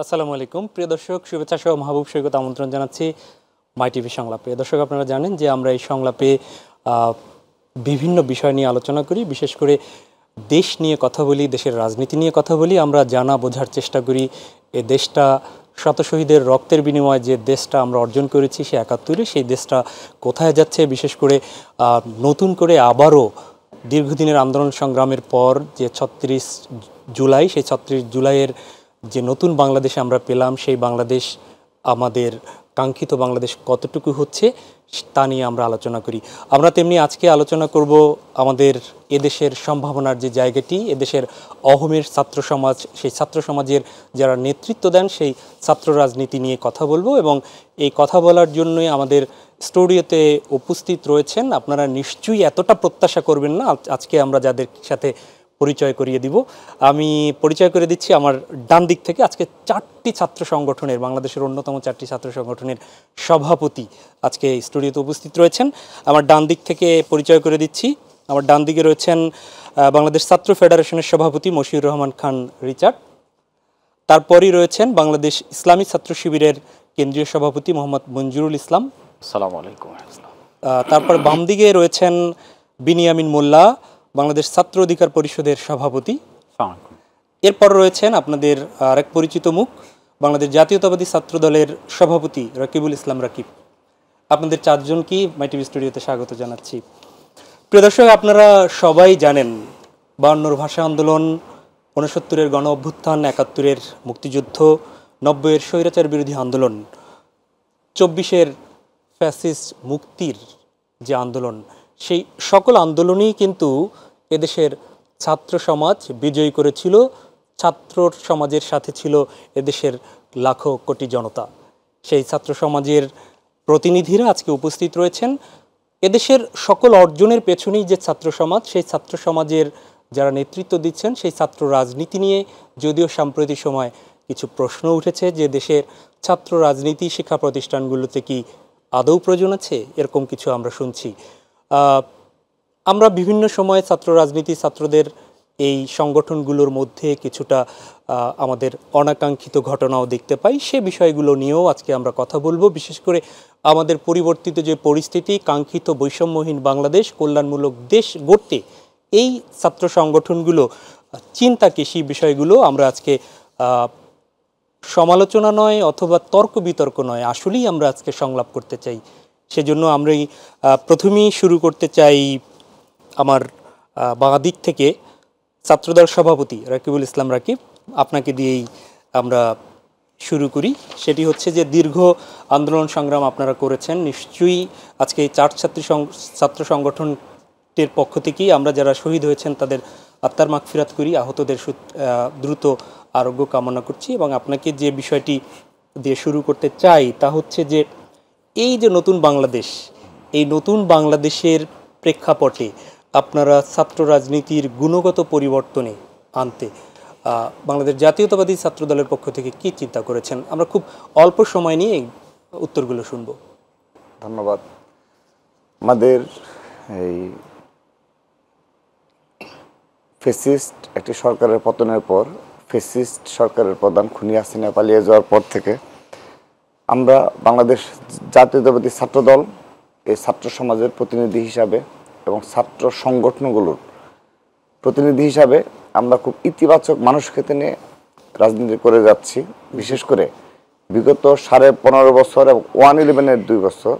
আসসালামু আলাইকুম প্রিয় দর্শক, শুভেচ্ছা সহ মাহবুব সৈকত আমন্ত্রণ জানাচ্ছি মাই টিভি সংলাপে। দর্শক, আপনারা জানেন যে আমরা এই সংলাপে বিভিন্ন বিষয় নিয়ে আলোচনা করি, বিশেষ করে দেশ নিয়ে কথা বলি, দেশের রাজনীতি নিয়ে কথা বলি। আমরা জানা বোঝার চেষ্টা করি এ দেশটা শত শহীদের রক্তের বিনিময়ে যে দেশটা আমরা অর্জন করেছি সে ৭১, সেই দেশটা কোথায় যাচ্ছে। বিশেষ করে নতুন করে আবারও দীর্ঘদিনের আন্দোলন সংগ্রামের পর যে ৩৬ জুলাই, সেই ৩৬ জুলাইয়ের যে নতুন বাংলাদেশ আমরা পেলাম, সেই বাংলাদেশ আমাদের কাঙ্ক্ষিত বাংলাদেশ কতটুকু হচ্ছে তা নিয়ে আমরা আলোচনা করি। আমরা তেমনি আজকে আলোচনা করব আমাদের এদেশের সম্ভাবনার যে জায়গাটি, এদেশের অহমের ছাত্র সমাজ, সেই ছাত্র সমাজের যারা নেতৃত্ব দেন সেই ছাত্র রাজনীতি নিয়ে কথা বলবো। এবং এই কথা বলার জন্যই আমাদের স্টুডিওতে উপস্থিত রয়েছেন, আপনারা নিশ্চয়ই এতটা প্রত্যাশা করবেন না আজকে আমরা যাদের সাথে পরিচয় করিয়ে দিব। আমি পরিচয় করে দিচ্ছি আমার ডান দিক থেকে। আজকে 4টি ছাত্র সংগঠনের, বাংলাদেশের অন্যতম 4টি ছাত্র সংগঠনের সভাপতি আজকে স্টুডিওতে উপস্থিত রয়েছেন। আমার ডান দিক থেকে পরিচয় করে দিচ্ছি। আমার ডান দিকে রয়েছেন বাংলাদেশ ছাত্র ফেডারেশনের সভাপতি মশিউর রহমান খান রিচার্ড। তারপরই রয়েছেন বাংলাদেশ ইসলামী ছাত্র শিবিরের কেন্দ্রীয় সভাপতি মোহাম্মদ মঞ্জুরুল ইসলাম। আসসালামু আলাইকুম। তারপর বাম দিকে রয়েছেন বিনিয়ামিন মোল্লা, বাংলাদেশ ছাত্র অধিকার পরিষদের সভাপতি। এরপর রয়েছেন আপনাদের আরেক পরিচিত মুখ, বাংলাদেশ জাতীয়তাবাদী ছাত্র দলের সভাপতি রাকিবুল ইসলাম রাকিব। আপনাদের চারজনকেই মাই টিভি স্টুডিওতে স্বাগত জানাচ্ছি। প্রিয় দর্শক, আপনারা সবাই জানেন ৫২-র ভাষা আন্দোলন, ৬৯-এর গণ অভ্যুত্থান, ৭১-এর মুক্তিযুদ্ধ, ৯০-এর স্বৈরাচার বিরোধী আন্দোলন, ২৪-এর ফ্যাসিস্ট মুক্তির যে আন্দোলন, সেই সকল আন্দোলনই কিন্তু এদেশের ছাত্র সমাজ বিজয়ী করেছিল। ছাত্র সমাজের সাথে ছিল এদেশের লাখো কোটি জনতা। সেই ছাত্র সমাজের প্রতিনিধিরা আজকে উপস্থিত রয়েছেন। এদেশের সকল অর্জনের পেছনেই যে ছাত্র সমাজ, সেই ছাত্র সমাজের যারা নেতৃত্ব দিচ্ছেন সেই ছাত্র রাজনীতি নিয়ে যদিও সাম্প্রতিক সময় কিছু প্রশ্ন উঠেছে যে দেশের ছাত্র রাজনীতি শিক্ষা প্রতিষ্ঠানগুলোতে কি আদৌ প্রয়োজন আছে, এরকম কিছু আমরা শুনছি। আমরা বিভিন্ন সময়ে ছাত্র রাজনীতি, ছাত্রদের এই সংগঠনগুলোর মধ্যে কিছুটা আমাদের অনাকাঙ্ক্ষিত ঘটনাও দেখতে পাই। সে বিষয়গুলো নিয়েও আজকে আমরা কথা বলবো। বিশেষ করে আমাদের পরিবর্তিত যে পরিস্থিতি, কাঙ্ক্ষিত বৈষম্যহীন বাংলাদেশ, কল্যাণমূলক দেশ গড়তে এই ছাত্র সংগঠনগুলো চিন্তা কি, সেই বিষয়গুলো আমরা আজকে সমালোচনা নয় অথবা তর্ক বিতর্ক নয়, আসলেই আমরা আজকে সংলাপ করতে চাই। সেজন্য আমরা প্রথমেই শুরু করতে চাই আমার বাঁ দিক থেকে ছাত্রদল সভাপতি রাকিবুল ইসলাম রাকিব। আপনাকে দিয়েই আমরা শুরু করি। সেটি হচ্ছে যে দীর্ঘ আন্দোলন সংগ্রাম আপনারা করেছেন, নিশ্চয়ই আজকে এই ছাত্র সংগঠনটির পক্ষ থেকেই আমরা যারা শহীদ হয়েছেন তাদের আত্মার মাগফিরাত করি, আহতদের দ্রুত আরোগ্য কামনা করছি। এবং আপনাকে যে বিষয়টি দিয়ে শুরু করতে চাই তা হচ্ছে যে এই যে নতুন বাংলাদেশ, এই নতুন বাংলাদেশের প্রেক্ষাপটে আপনারা ছাত্র রাজনীতির গুণগত পরিবর্তনে আনতে বাংলাদেশ জাতীয়তাবাদী ছাত্র দলের পক্ষ থেকে কি চিন্তা করেছেন? আমরা খুব অল্প সময় নিয়ে উত্তরগুলো শুনব। ধন্যবাদ। আমাদের এই ফ্যাসিস্ট একটি সরকারের পতনের পর, ফ্যাসিস্ট সরকারের প্রধান খুনি হাসিনা পালিয়ে যাওয়ার পর থেকে আমরা বাংলাদেশ জাতীয়তাবাদী ছাত্র দল এই ছাত্র সমাজের প্রতিনিধি হিসাবে এবং ছাত্র সংগঠনগুলোর প্রতিনিধি হিসাবে আমরা খুব ইতিবাচক মানসিকতা নিয়ে রাজনীতি করে যাচ্ছি। বিশেষ করে বিগত 15.5 বছর এবং 1-11-এর 2 বছর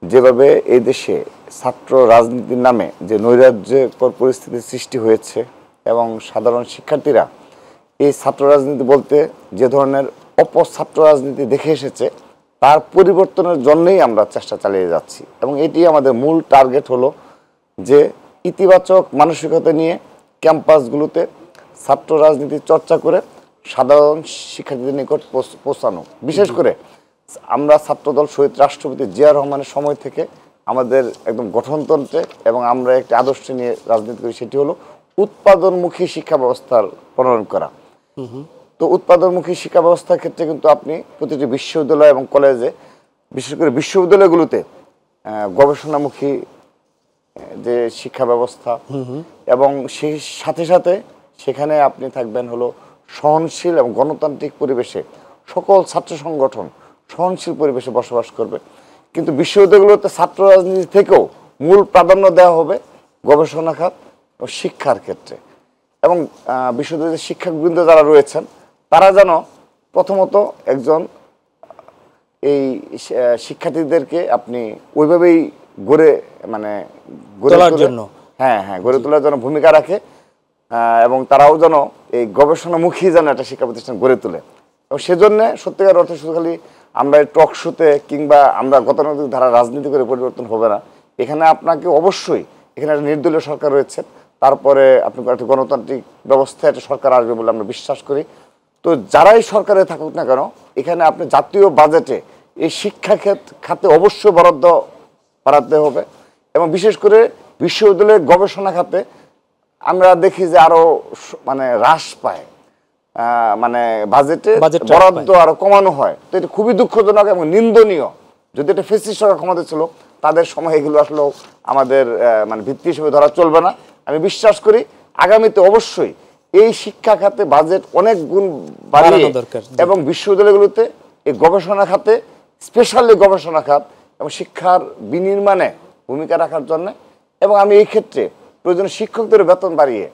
যেভাবে এই দেশে ছাত্র রাজনীতির নামে যে নৈরাজ্যকর পরিস্থিতির সৃষ্টি হয়েছে এবং সাধারণ শিক্ষার্থীরা এই ছাত্র রাজনীতি বলতে যে ধরনের অপছাত্র রাজনীতি দেখে এসেছে তার পরিবর্তনের জন্যই আমরা চেষ্টা চালিয়ে যাচ্ছি। এবং এটি আমাদের মূল টার্গেট হলো যে ইতিবাচক মানসিকতা নিয়ে ক্যাম্পাসগুলোতে ছাত্র রাজনীতি চর্চা করে সাধারণ শিক্ষার্থীদের নিকট পৌঁছানো। বিশেষ করে আমরা ছাত্রদল শহীদ রাষ্ট্রপতি জিয়া রহমানের সময় থেকে আমাদের একদম গঠনতন্ত্রে এবং আমরা একটি আদর্শ নিয়ে রাজনীতি করি, সেটি হলো উৎপাদনমুখী শিক্ষা ব্যবস্থার প্রণয়ন করা। তো উৎপাদনমুখী শিক্ষা ব্যবস্থার ক্ষেত্রে কিন্তু আপনি প্রতিটি বিশ্ববিদ্যালয় এবং কলেজে, বিশেষ করে বিশ্ববিদ্যালয়গুলোতে গবেষণামুখী যে শিক্ষা ব্যবস্থা এবং সেই সাথে সাথে সেখানে আপনি থাকবেন হলো সহনশীল এবং গণতান্ত্রিক পরিবেশে সকল ছাত্র সংগঠন সহনশীল পরিবেশে বসবাস করবে। কিন্তু বিশ্ববিদ্যালয়গুলোতে ছাত্র রাজনীতি থেকেও মূল প্রাধান্য দেওয়া হবে গবেষণা খাত ও শিক্ষার ক্ষেত্রে। এবং বিশ্ববিদ্যালয়ের শিক্ষকবৃন্দ যারা রয়েছেন তারা যেন প্রথমত একজন এই শিক্ষার্থীদেরকে আপনি ওইভাবেই গড়ে তোলার জন্য গড়ে তোলার জন্য ভূমিকা রাখে, এবং তারাও যেন এই গবেষণামুখী যেন একটা শিক্ষা প্রতিষ্ঠান গড়ে তোলে। এবং সেজন্য সত্যিকার অর্থে শুধু খালি আমরা টক শোতে কিংবা আমরা গতানুগতিক ধারা রাজনীতি করে পরিবর্তন হবে না। এখানে আপনাকে অবশ্যই এখানে একটা নির্দলীয় সরকার রয়েছে, তারপরে আপনি একটা গণতান্ত্রিক ব্যবস্থায় একটা সরকার আসবে বলে আমরা বিশ্বাস করি। তো যারাই সরকারে থাকুক না কেন, এখানে আপনি জাতীয় বাজেটে এই শিক্ষা খাতে অবশ্যই বরাদ্দ বাড়াতে হবে। এবং বিশেষ করে বিশ্ববিদ্যালয়ের গবেষণা খাতে আমরা দেখি যে আরো হ্রাস পায়, বাজেটে বরাদ্দ আরো কমানো হয়। তো এটা খুবই দুঃখজনক এবং নিন্দনীয়। যদি এটা ফ্যাসিস্ট সরকার ক্ষমতা ছিল তাদের সময় এগুলো আসলে আমাদের ভিত্তি হিসেবে ধরা চলবে না। আমি বিশ্বাস করি আগামীতে অবশ্যই এই শিক্ষা খাতে বাজেট অনেক গুণ বাড়িয়ে এবং বিশ্ববিদ্যালয়গুলোতে এই গবেষণা খাতে স্পেশালি গবেষণা খাত এবং শিক্ষার বিনির্মাণে ভূমিকা রাখার জন্য, এবং আমি এই ক্ষেত্রে প্রয়োজনীয় শিক্ষকদের বেতন বাড়িয়ে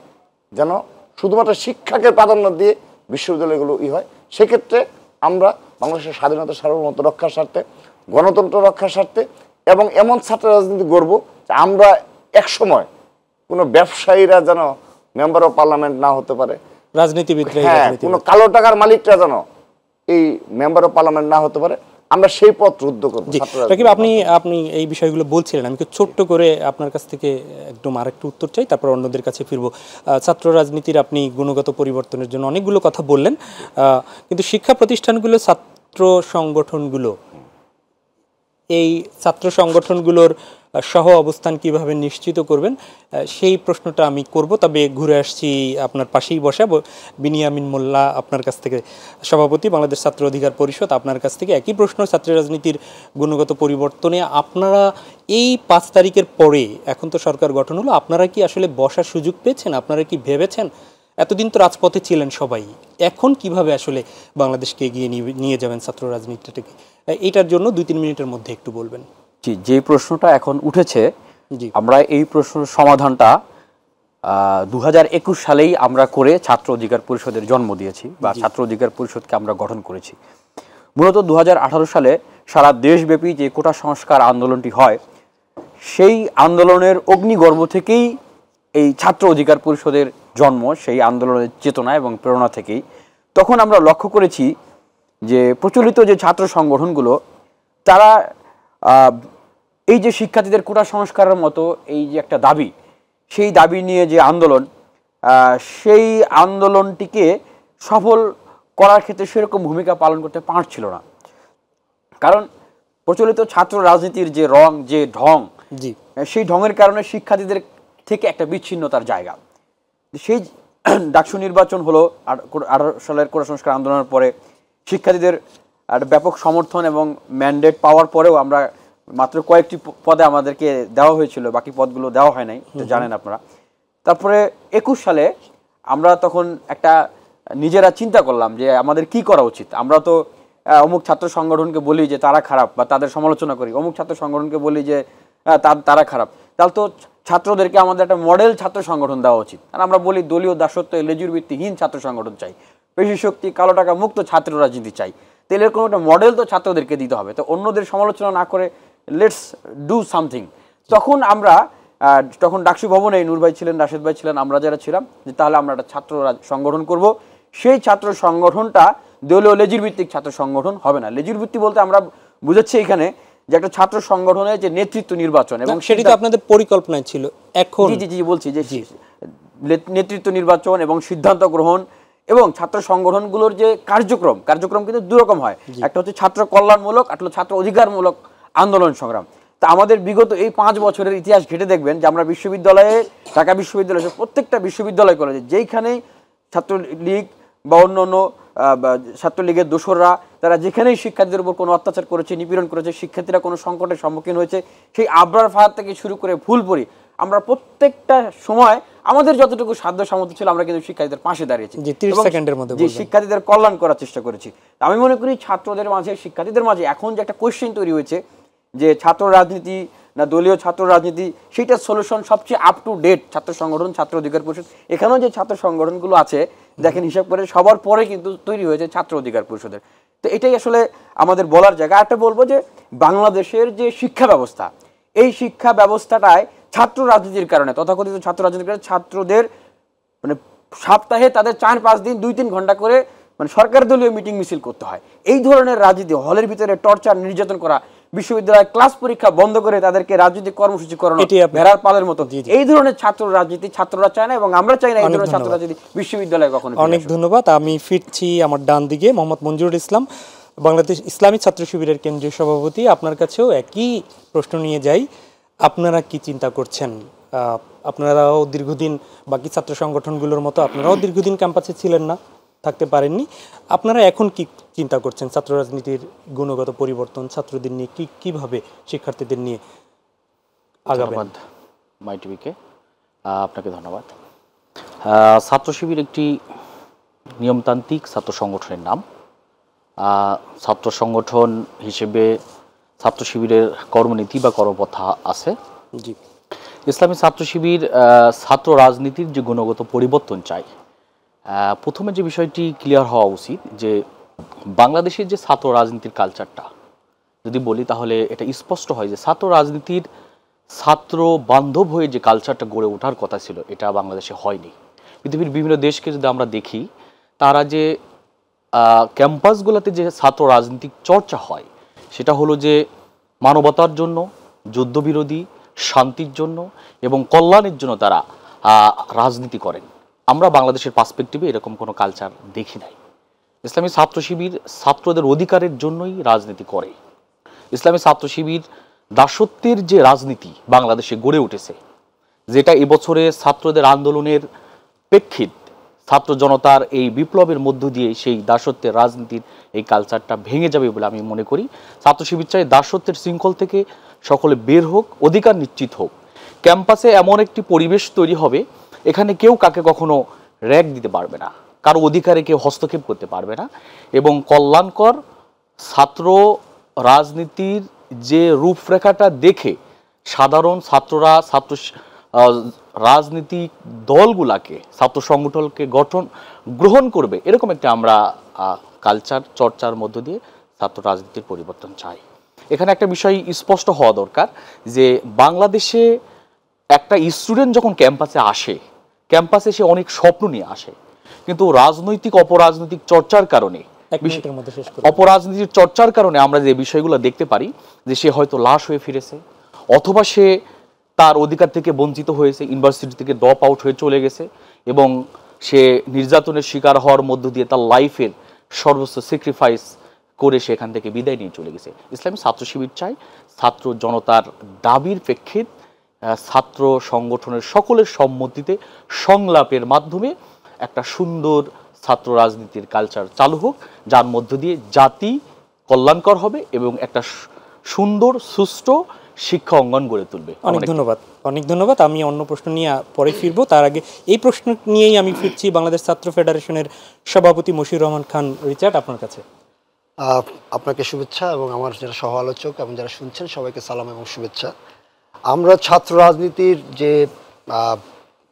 যেন শুধুমাত্র শিক্ষাকে প্রাধান্য দিয়ে বিশ্ববিদ্যালয়গুলো হয়। সেক্ষেত্রে আমরা বাংলাদেশের স্বাধীনতা সার্বভৌমত্ব রক্ষার স্বার্থে, গণতন্ত্র রক্ষার স্বার্থে এবং এমন ছাত্র রাজনীতি গড়ব যে আমরা একসময় কোনো ব্যবসায়ীরা যেন মেম্বার অফ পার্লামেন্ট না হতে পারে, রাজনীতিবিদরা কোনো কালো টাকার মালিকরা যেন এই মেম্বার অফ পার্লামেন্ট না হতে পারে। আমরা সেই পথ রুদ্ধ করব। রাকিব, আপনি এই বিষয়গুলো বলছিলেন, আমি ছোট্ট করে আপনার কাছ থেকে একদম আরেকটু উত্তর চাই, তারপর অন্যদের কাছে ফিরবো। ছাত্র রাজনীতির আপনি গুণগত পরিবর্তনের জন্য অনেকগুলো কথা বললেন, কিন্তু শিক্ষা প্রতিষ্ঠানগুলো, ছাত্র সংগঠনগুলো, এই ছাত্র সংগঠনগুলোর সহ অবস্থান কিভাবে নিশ্চিত করবেন সেই প্রশ্নটা আমি করব। তবে ঘুরে আসছি আপনার পাশেই বসা বিনিয়ামিন মোল্লা, আপনার কাছ থেকে, সভাপতি বাংলাদেশ ছাত্র অধিকার পরিষদ, আপনার কাছ থেকে একই প্রশ্ন। ছাত্র রাজনীতির গুণগত পরিবর্তনে আপনারা এই 5 তারিখের পরে, এখন তো সরকার গঠন হলো, আপনারা কি আসলে বসার সুযোগ পেয়েছেন? আপনারা কি ভেবেছেন? এতদিন তো রাজপথে ছিলেন সবাই, এখন কিভাবে আসলে বাংলাদেশকে এগিয়ে নিয়ে যাবেন ছাত্র রাজনীতিটাকে? এইটার জন্য 2-3 মিনিটের মধ্যে একটু বলবেন। জি, যে প্রশ্নটা এখন উঠেছে, আমরা এই প্রশ্নের সমাধানটা 2021 সালেই আমরা করে ছাত্র অধিকার পরিষদের জন্ম দিয়েছি, বা ছাত্র অধিকার পরিষদকে আমরা গঠন করেছি। মূলত 2018 সালে সারা দেশব্যাপী যে কোটা সংস্কার আন্দোলনটি হয়, সেই আন্দোলনের অগ্নিগর্ভ থেকেই এই ছাত্র অধিকার পরিষদের জন্ম, সেই আন্দোলনের চেতনা এবং প্রেরণা থেকেই। তখন আমরা লক্ষ্য করেছি যে প্রচলিত যে ছাত্র সংগঠনগুলো, তারা এই যে শিক্ষার্থীদের কোটা সংস্কারের মতো এই যে একটা দাবি, সেই দাবি নিয়ে যে আন্দোলন, সেই আন্দোলনটিকে সফল করার ক্ষেত্রে সেরকম ভূমিকা পালন করতে পারছিল না। কারণ প্রচলিত ছাত্র রাজনীতির যে রং, যে ঢং, সেই ঢঙের কারণে শিক্ষার্থীদের থেকে একটা বিচ্ছিন্নতার জায়গা। সেই ডাকসু নির্বাচন হলো 18 সালের কোটা সংস্কার আন্দোলনের পরে, শিক্ষার্থীদের একটা ব্যাপক সমর্থন এবং ম্যান্ডেট পাওয়ার পরেও আমরা মাত্র কয়েকটি পদে আমাদেরকে দেওয়া হয়েছিল, বাকি পদগুলো দেওয়া হয় নাই, জানেন আপনারা। তারপরে 21 সালে আমরা তখন একটা নিজেরা চিন্তা করলাম যে আমাদের কি করা উচিত। আমরা তো অমুক ছাত্র সংগঠনকে বলি যে তারা খারাপ, বা তাদের সমালোচনা করি, অমুক ছাত্র সংগঠনকে বলি যে তারা খারাপ, তাহলে তো ছাত্রদেরকে আমাদের একটা মডেল ছাত্র সংগঠন দেওয়া উচিত। আর আমরা বলি দলীয় দাসত্ব, লেজুর ভিত্তিহীন ছাত্র সংগঠন চাই, পেশি শক্তি, কালো টাকা মুক্ত ছাত্র রাজনীতি চাই। তাহলে এরকম একটা মডেল তো ছাত্রদেরকে দিতে হবে। তো অন্যদের সমালোচনা না করে লেটস ডু সামথিং। তখন ডাকসু ভবনে নূর ভাই ছিলেন, রাশেদ ভাই ছিলেন, আমরা যারা ছিলাম, যে তাহলে আমরা একটা ছাত্র সংগঠন করব। সেই ছাত্র সংগঠনটা দলীয় লেজুর ভিত্তিক ছাত্র সংগঠন হবে না। লেজুর ভিত্তি বলতে আমরা বুঝাচ্ছি এখানে যে একটা ছাত্র সংগঠনের যে নেতৃত্ব নির্বাচন, এবং সেটা তো আপনাদের পরিকল্পনায় ছিল। এখন জি বলছি যে নেতৃত্ব নির্বাচন এবং সিদ্ধান্ত গ্রহণ এবং ছাত্র সংগঠনগুলোর যে কার্যক্রম কিন্তু দুরকম হয়। একটা হচ্ছে ছাত্র কল্যাণমূলক, একটা হলো ছাত্র অধিকারমূলক আন্দোলন সংগ্রাম। তা আমাদের বিগত এই 5 বছরের ইতিহাস ঘেটে দেখবেন যে আমরা বিশ্ববিদ্যালয়ে, ঢাকা বিশ্ববিদ্যালয়ে, প্রত্যেকটা বিশ্ববিদ্যালয় কলেজে যেইখানেই ছাত্রলীগ বা অন্য ছাত্রলীগের দোসররা, তারা যেখানেই শিক্ষার্থীদের উপর কোনো অত্যাচার করেছে, নিপীড়ন করেছে, শিক্ষার্থীরা কোনো সংকটের সম্মুখীন হয়েছে, সেই আবরার ফাহাদ থেকে শুরু করে ফুলপুরি আমরা প্রত্যেকটা সময় আমাদের যতটুকু সাধ্য সামর্থ্য ছিল আমরা কিন্তু শিক্ষার্থীদের পাশে দাঁড়িয়েছি, জি 30 এবং সেকেন্ডের মধ্যে যে বলবেন। শিক্ষার্থীদের কল্যাণ করার চেষ্টা করেছি। আমি মনে করি ছাত্রদের মাঝে, শিক্ষার্থীদের মাঝে এখন যে একটা কোয়েশ্চেন তৈরি হয়েছে যে ছাত্র রাজনীতি না দলীয় ছাত্র রাজনীতি, সেইটার সলিউশন সবচেয়ে আপ টু ডেট ছাত্র সংগঠন, ছাত্র অধিকার পরিষদ। এখানেও যে ছাত্র সংগঠনগুলো আছে দেখেন হিসাব করে সবার পরে কিন্তু তৈরি হয়েছে ছাত্র অধিকার পরিষদের। তো এটাই আসলে আমাদের বলার জায়গা। একটা বলবো যে বাংলাদেশের যে শিক্ষা ব্যবস্থা, এই শিক্ষা ব্যবস্থাটায় ছাত্র রাজনীতির কারণে, তথাকথিত ছাত্র রাজনীতির কারণে ছাত্রদের মানে সপ্তাহে তাদের 4-5 দিন 2-3 ঘন্টা করে মানে সরকার দলীয় মিটিং মিছিল করতে হয়। এই ধরনের রাজনীতি, হলের ভিতরে টর্চার, নির্যাতন করা, বিশ্ববিদ্যালয় ক্লাস পরীক্ষা বন্ধ করে তাদেরকে রাজনৈতিক কর্মসূচি করানো ভেড়ার পালের মতো, এই ধরনের ছাত্র রাজনীতি ছাত্ররা চায় না এবং আমরা চাই না এই ধরনের ছাত্র রাজনীতি বিশ্ববিদ্যালয়ে কখনো। অনেক ধন্যবাদ। আমি ফিরছি আমার ডান দিকে, মোহাম্মদ মঞ্জুরুল ইসলাম, বাংলাদেশ ইসলামী ছাত্র শিবিরের কেন্দ্রীয় সভাপতি। আপনার কাছেও একই প্রশ্ন নিয়ে যাই, আপনারা কি চিন্তা করছেন? আপনারাও দীর্ঘদিন বাকি ছাত্র সংগঠনগুলোর মতো আপনারাও দীর্ঘদিন ক্যাম্পাসে ছিলেন না, থাকতে পারেননি। আপনারা এখন কি চিন্তা করছেন ছাত্র রাজনীতির গুণগত পরিবর্তন, ছাত্রদের নিয়ে কিভাবে শিক্ষার্থীদের নিয়ে আগাবেন? মাই টিভিকে আপনাকে ধন্যবাদ। ছাত্র শিবির একটি নিয়মতান্ত্রিক ছাত্র সংগঠনের নাম। ছাত্র সংগঠন হিসেবে ছাত্র শিবিরের কর্মনীতি বা কর্মপন্থা আছে। জি, ইসলামী ছাত্র শিবির ছাত্র রাজনীতির যে গুণগত পরিবর্তন চাই, প্রথমে যে বিষয়টি ক্লিয়ার হওয়া উচিত যে বাংলাদেশের যে ছাত্র রাজনীতির কালচারটা যদি বলি তাহলে এটা স্পষ্ট হয় যে ছাত্র রাজনীতির ছাত্র বান্ধব হয়ে যে কালচারটা গড়ে ওঠার কথা ছিল এটা বাংলাদেশে হয়নি। পৃথিবীর বিভিন্ন দেশকে যদি আমরা দেখি, তারা যে ক্যাম্পাসগুলোতে যে ছাত্র রাজনীতিক চর্চা হয় সেটা হলো যে মানবতার জন্য, যুদ্ধবিরোধী, শান্তির জন্য এবং কল্যাণের জন্য তারা রাজনীতি করেন। আমরা বাংলাদেশের পার্সপেক্টিভে এরকম কোনো কালচার দেখি নাই। ইসলামী ছাত্র শিবির ছাত্রদের অধিকারের জন্যই রাজনীতি করে। ইসলামী ছাত্র শিবির দাসত্বের যে রাজনীতি বাংলাদেশে গড়ে উঠেছে, যেটা এবছরে ছাত্রদের আন্দোলনের প্রেক্ষিত ছাত্র জনতার এই বিপ্লবের মধ্য দিয়ে সেই দাসত্বের রাজনীতির এই কালচারটা ভেঙে যাবে বলে আমি মনে করি। ছাত্র শিবির চাই দাসত্বের শৃঙ্খল থেকে সকলে বের হোক, অধিকার নিশ্চিত হোক। ক্যাম্পাসে এমন একটি পরিবেশ তৈরি হবে এখানে কেউ কাকে কখনো র্যাগ দিতে পারবে না, কারো অধিকারে কেউ হস্তক্ষেপ করতে পারবে না এবং কল্যাণকর ছাত্র রাজনীতির যে রূপরেখাটা দেখে সাধারণ ছাত্ররা ছাত্র রাজনীতিক দলগুলাকে, ছাত্র সংগঠনকে গ্রহণ করবে, এরকম একটা আমরা কালচার চর্চার মধ্য দিয়ে ছাত্র রাজনীতির পরিবর্তন চাই। এখানে একটা বিষয় স্পষ্ট হওয়া দরকার যে বাংলাদেশে একটা স্টুডেন্ট যখন ক্যাম্পাসে আসে, ক্যাম্পাসে সে অনেক স্বপ্ন নিয়ে আসে, কিন্তু রাজনৈতিক অপরাজনৈতিক চর্চার কারণে, অপরাজনীতির চর্চার কারণে আমরা যে বিষয়গুলো দেখতে পারি যে সে হয়তো লাশ হয়ে ফিরেছে, অথবা সে তার অধিকার থেকে বঞ্চিত হয়েছে, ইউনিভার্সিটি থেকে ড্রপ আউট হয়ে চলে গেছে এবং সে নির্যাতনের শিকার হওয়ার মধ্য দিয়ে তার লাইফের সর্বোচ্চ স্যাক্রিফাইস করে সে এখান থেকে বিদায় নিয়ে চলে গেছে। ইসলামী ছাত্র শিবির চাই ছাত্র জনতার দাবির প্রেক্ষিত ছাত্র সংগঠনের সকলের সম্মতিতে সংলাপের মাধ্যমে একটা সুন্দর ছাত্র রাজনীতির কালচার চালু হোক, যার মধ্য দিয়ে জাতি কল্যাণকর হবে এবং একটা সুন্দর সুষ্ঠু শিক্ষা অঙ্গন গড়ে তুলবে। অনেক ধন্যবাদ। আমি অন্য প্রশ্ন নিয়ে পরে ফিরবো, তার আগে এই প্রশ্ন নিয়েই আমি ফিরছি বাংলাদেশ ছাত্র ফেডারেশনের সভাপতি মশিউর রহমান খান রিচার্ড, আপনার কাছে। আপনাকে শুভেচ্ছা এবং আমার যারা সহ আলোচক এবং যারা শুনছেন সবাইকে সালাম এবং শুভেচ্ছা। আমরা ছাত্র রাজনীতির যে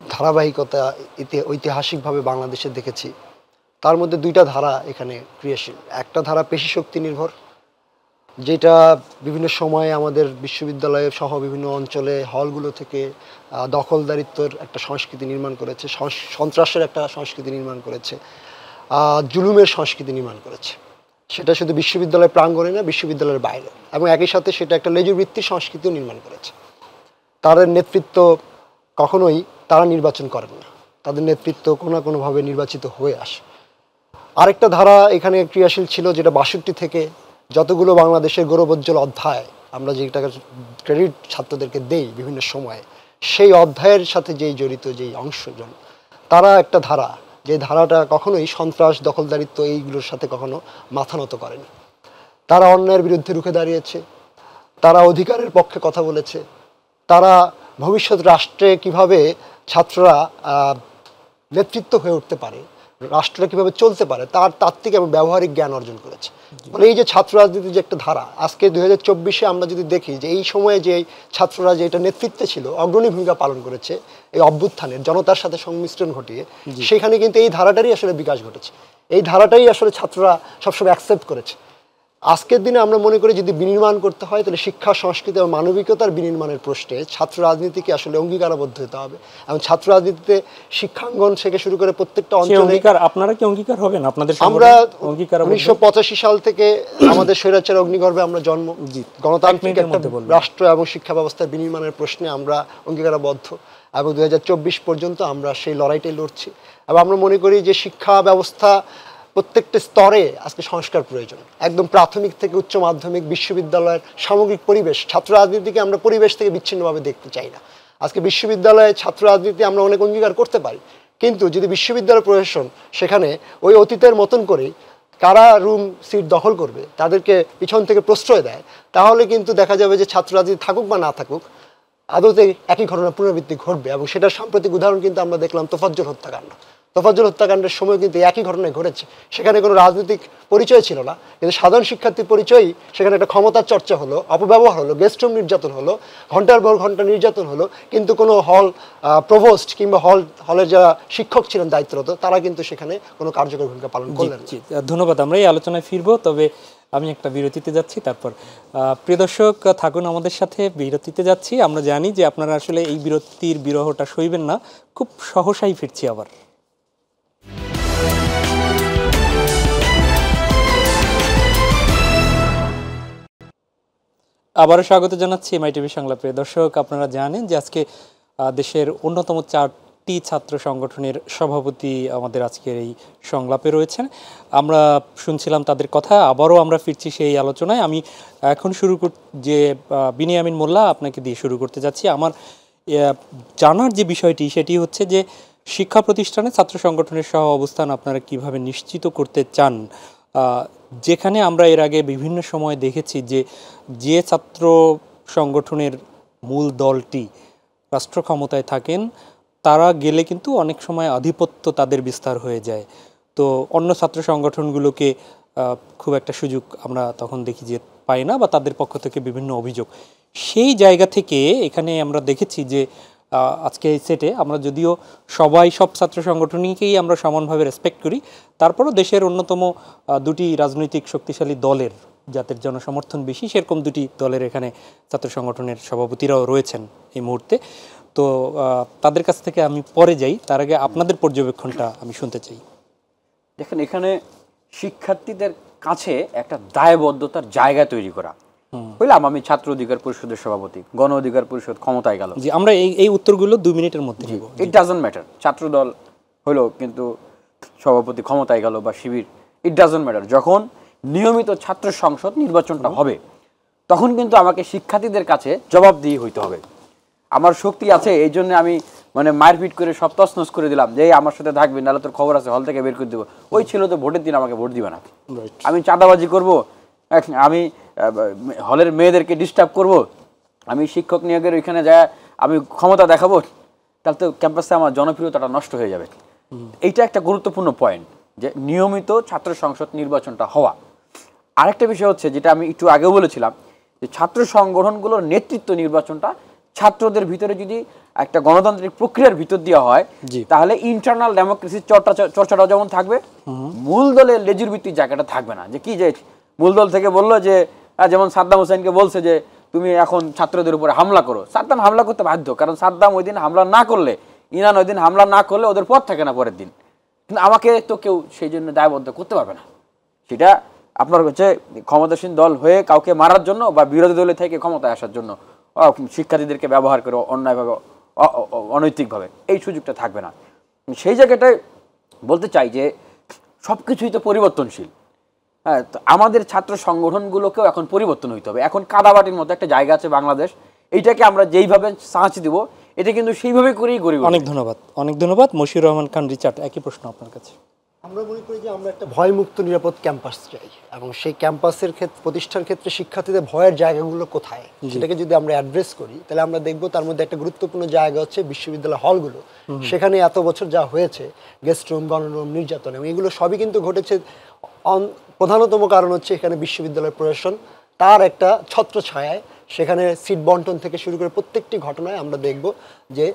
ধারাবাহিকতা ঐতিহাসিকভাবে বাংলাদেশে দেখেছি, তার মধ্যে দুইটা ধারা এখানে ক্রিয়াশীল। একটা ধারা পেশি শক্তি নির্ভর, যেটা বিভিন্ন সময়ে আমাদের বিশ্ববিদ্যালয়ে সহ বিভিন্ন অঞ্চলে হলগুলো থেকে দখলদারিত্বর একটা সংস্কৃতি নির্মাণ করেছে, সন্ত্রাসের একটা সংস্কৃতি নির্মাণ করেছে, জুলুমের সংস্কৃতি নির্মাণ করেছে। সেটা শুধু বিশ্ববিদ্যালয়ের প্রাঙ্গণে না, বিশ্ববিদ্যালয়ের বাইরে, এবং একই সাথে সেটা একটা লেজুবৃত্তির সংস্কৃতিও নির্মাণ করেছে। তাদের নেতৃত্ব কখনোই তারা নির্বাচন করেন না, তাদের নেতৃত্ব কোনো না কোনোভাবে নির্বাচিত হয়ে আসে। আরেকটা ধারা এখানে ক্রিয়াশীল ছিল, যেটা 62 থেকে যতগুলো বাংলাদেশের গৌরবোজ্জ্বল অধ্যায় আমরা যেটাকে ক্রেডিট ছাত্রদেরকে দেই বিভিন্ন সময়ে, সেই অধ্যায়ের সাথে যেই জড়িত যেই অংশজন, তারা একটা ধারা, যে ধারাটা কখনোই সন্ত্রাস, দখলদারিত্ব এইগুলোর সাথে কখনো মাথা নত করেনি। তারা অন্যায়ের বিরুদ্ধে রুখে দাঁড়িয়েছে, তারা অধিকারের পক্ষে কথা বলেছে, তারা ভবিষ্যৎ রাষ্ট্রে কিভাবে ছাত্ররা নেতৃত্ব হয়ে উঠতে পারে, রাষ্ট্রটা কিভাবে চলতে পারে তার তাত্ত্বিক এবং ব্যবহারিক জ্ঞান অর্জন করেছে। মানে এই যে ছাত্র রাজনীতির যে একটা ধারা, আজকে 2024-এ আমরা যদি দেখি যে এই সময়ে যে ছাত্ররা যে এটা নেতৃত্বে ছিল, অগ্রণী ভূমিকা পালন করেছে এই অভ্যুত্থানের, জনতার সাথে সংমিশ্রণ ঘটিয়ে, সেখানে কিন্তু এই ধারাটারই আসলে বিকাশ ঘটেছে। এই ধারাটাই আসলে ছাত্ররা সবসময় অ্যাকসেপ্ট করেছে। আজকের দিনে আমরা মনে করি যদি বিনির্মাণ করতে হয় তাহলে শিক্ষা, সংস্কৃতি এবং মানবিকতার বিনির্মাণের প্রশ্নে ছাত্র রাজনীতিকে আসলে অঙ্গীকারবদ্ধ হতে হবে। এবং ছাত্র রাজনীতিতে শিক্ষাঙ্গন থেকে শুরু করে প্রত্যেকটা অঞ্চলে আপনারা কি অঙ্গীকার হবেন? আপনাদের আমরা 1985 সাল থেকে আমাদের স্বৈরাচার অগ্নিগর্ভে আমরা জন্ম, গণতান্ত্রিক একটা রাষ্ট্র এবং শিক্ষা ব্যবস্থার বিনির্মাণের প্রশ্নে আমরা অঙ্গীকারবদ্ধ এবং 2024 পর্যন্ত আমরা সেই লড়াইটাই লড়ছি। এবং আমরা মনে করি যে শিক্ষা ব্যবস্থা প্রত্যেকটা স্তরে আজকে সংস্কার প্রয়োজন, একদম প্রাথমিক থেকে উচ্চ মাধ্যমিক, বিশ্ববিদ্যালয়ের সামগ্রিক পরিবেশ। ছাত্র রাজনীতিকে আমরা পরিবেশ থেকে বিচ্ছিন্নভাবে দেখতে চাই না। আজকে বিশ্ববিদ্যালয়ে ছাত্র রাজনীতি আমরা অনেক অঙ্গীকার করতে পারি, কিন্তু যদি বিশ্ববিদ্যালয় প্রশাসন সেখানে ওই অতীতের মতন করে কারা রুম সিট দখল করবে, তাদেরকে পিছন থেকে প্রশ্রয় দেয়, তাহলে কিন্তু দেখা যাবে যে ছাত্র রাজনীতি থাকুক বা না থাকুক, আদতে একই ঘটনা পুনরাবৃত্তি ঘটবে। এবং সেটার সাম্প্রতিক উদাহরণ কিন্তু আমরা দেখলাম তোফাজ্জল হত্যাকাণ্ড। তোফাজ্জল হত্যাকাণ্ডের সময় কিন্তু একই ঘটনায় ঘটেছে। সেখানে কোনো রাজনৈতিক পরিচয় ছিল না, কিন্তু সাধারণ শিক্ষার্থীর পরিচয়ই সেখানে একটা ক্ষমতার চর্চা হলো, অপব্যবহার হলো, গেস্ট রুম নির্যাতন হলো, ঘন্টার পর ঘন্টা নির্যাতন হলো, কিন্তু কোনো হল প্রভোস্ট কিংবা হলের যারা শিক্ষক ছিলেন দায়িত্বরত তারা কিন্তু সেখানে কোনো কার্যকর ভূমিকা পালন করলেন না। ধন্যবাদ। আমরা এই আলোচনায় ফিরবো, তবে আমি একটা বিরতিতে যাচ্ছি, তারপর প্রিয় দর্শক থাকুন আমাদের সাথে। বিরতিতে যাচ্ছি, আমরা জানি যে আপনারা আসলে এই বিরতির বিরহটা সইবেন না, খুব সহসাই ফিরছি আবার। আবারও স্বাগত জানাচ্ছি এমআইটিভি সংলাপে। দর্শক, আপনারা জানেন যে আজকে দেশের অন্যতম 4টি ছাত্র সংগঠনের সভাপতি আমাদের আজকের এই সংলাপে রয়েছেন। আমরা শুনছিলাম তাদের কথা, আবারও আমরা ফিরছি সেই আলোচনায়। আমি এখন যে বিনিয়ামিন মোল্লা আপনাকে দিয়ে শুরু করতে যাচ্ছি। আমার জানার যে বিষয়টি সেটি হচ্ছে যে শিক্ষা প্রতিষ্ঠানে ছাত্র সংগঠনের সহ অবস্থান আপনারা কিভাবে নিশ্চিত করতে চান, যেখানে আমরা এর আগে বিভিন্ন সময় দেখেছি যে ছাত্র সংগঠনের মূল দলটি রাষ্ট্র ক্ষমতায় থাকেন, তারা গেলে কিন্তু অনেক সময় আধিপত্য তাদের বিস্তার হয়ে যায়। তো অন্য ছাত্র সংগঠনগুলোকে খুব একটা সুযোগ আমরা তখন দেখি যে পাই না, বা তাদের পক্ষ থেকে বিভিন্ন অভিযোগ। সেই জায়গা থেকে এখানে আমরা দেখেছি যে আজকে এই সেটে আমরা যদিও সব ছাত্র সংগঠনকেই আমরা সমানভাবে রেসপেক্ট করি, তারপরও দেশের অন্যতম 2টি রাজনৈতিক শক্তিশালী দলের, যাদের জনসমর্থন বেশি, সেরকম 2টি দলের এখানে ছাত্র সংগঠনের সভাপতিরাও রয়েছেন এই মুহূর্তে। তো তাদের কাছ থেকে আমি পরে যাই, তার আগে আপনাদের পর্যবেক্ষণটা আমি শুনতে চাই। দেখেন, এখানে শিক্ষার্থীদের কাছে একটা দায়বদ্ধতার জায়গা তৈরি করা। বললাম আমি ছাত্র অধিকার পরিষদের সভাপতি, গণ অধিকার পরিষদ ক্ষমতায় গেল, জি আমরা এই উত্তরগুলো 2 মিনিটের মধ্যে নিব। ইট ডাজন্ট ম্যাটার, ছাত্র দল হলো কিন্তু সভাপতি ক্ষমতায় গেল বা শিবির, ইট ডাজন্ট ম্যাটার। যখন নিয়মিত ছাত্র সংসদ নির্বাচনটা হবে তখন কিন্তু আমাকে শিক্ষার্থীদের কাছে জবাবদিহি হইতে হবে। আমার শক্তি আছে, এই জন্য আমি মারপিট করে সব তছনছ করে দিলাম যে আমার সাথে থাকবে, নাহলে তোর খবর আছে, হল থেকে বের করে দেবো। ওই ছিল তো ভোটের দিন আমাকে ভোট দিবে না, আমি চাঁদাবাজি করব, আমি হলের মেয়েদেরকে ডিস্টার্ব করব, আমি শিক্ষক নিয়োগের ওইখানে যায় আমি ক্ষমতা দেখাবো, তাহলে তো ক্যাম্পাসে আমার জনপ্রিয়তাটা নষ্ট হয়ে যাবে। এইটা একটা গুরুত্বপূর্ণ পয়েন্ট, যে নিয়মিত ছাত্র সংসদ নির্বাচনটা হওয়া। আরেকটা বিষয় হচ্ছে, যেটা আমি একটু আগেও বলেছিলাম, যে ছাত্র সংগঠনগুলোর নেতৃত্ব নির্বাচনটা ছাত্রদের ভিতরে যদি একটা গণতান্ত্রিক প্রক্রিয়ার ভিতর দেওয়া হয়, তাহলে ইন্টারনাল ডেমোক্রেসির চর্চাটা যেমন থাকবে, মূল দলের লেজুর ভিত্তির জায়গাটা থাকবে না। যে কি যে মূল দল থেকে বললো যে, যেমন সাদ্দাম হোসেনকে বলছে যে তুমি এখন ছাত্রদের উপরে হামলা করো, সাদ্দাম হামলা করতে বাধ্য, কারণ সাদ্দাম ওই দিন হামলা না করলে, ইরান ওই দিন হামলা না করলে ওদের পথ থাকে না পরের দিন। কিন্তু আমাকে তো কেউ সেই জন্য দায়বদ্ধ করতে পারবে না। সেটা আপনার হচ্ছে ক্ষমতাসীন দল হয়ে কাউকে মারার জন্য বা বিরোধী দলে থেকে ক্ষমতায় আসার জন্য শিক্ষার্থীদেরকে ব্যবহার করে অন্যায়ভাবে, অনৈতিকভাবে, এই সুযোগটা থাকবে না। সেই জায়গাটায় বলতে চাই যে সব কিছুই তো পরিবর্তনশীল। হ্যাঁ, তো আমাদের ছাত্র সংগঠনগুলোকেও এখন পরিবর্তন হইতে হবে। এখন কাদাবাটির মতো একটা জায়গা আছে বাংলাদেশ, এইটাকে আমরা যেইভাবে সাহায্য দিব, এটা কিন্তু সেইভাবে করেই গড়ে। অনেক ধন্যবাদ, অনেক ধন্যবাদ। মশিউর রহমান খান রিচার্ড, একই প্রশ্ন আপনার কাছে। আমরা মনে করি যে আমরা একটা ভয়মুক্ত নিরাপদ ক্যাম্পাস চাই, এবং সেই ক্যাম্পাসের প্রতিষ্ঠার ক্ষেত্রে শিক্ষার্থীদের ভয়ের জায়গাগুলো কোথায় সেটাকে যদি আমরা অ্যাড্রেস করি, তাহলে আমরা দেখব তার মধ্যে একটা গুরুত্বপূর্ণ জায়গা হচ্ছে বিশ্ববিদ্যালয় হলগুলো। সেখানে এত বছর যা হয়েছে, গেস্ট রুম, গণরুম, নির্যাতন, এবং এগুলো সবই কিন্তু ঘটেছে। প্রধানতম কারণ হচ্ছে এখানে বিশ্ববিদ্যালয় প্রশাসন তার একটা ছত্রছায়ায়, সেখানে সিট বন্টন থেকে শুরু করে প্রত্যেকটি ঘটনায় আমরা দেখব যে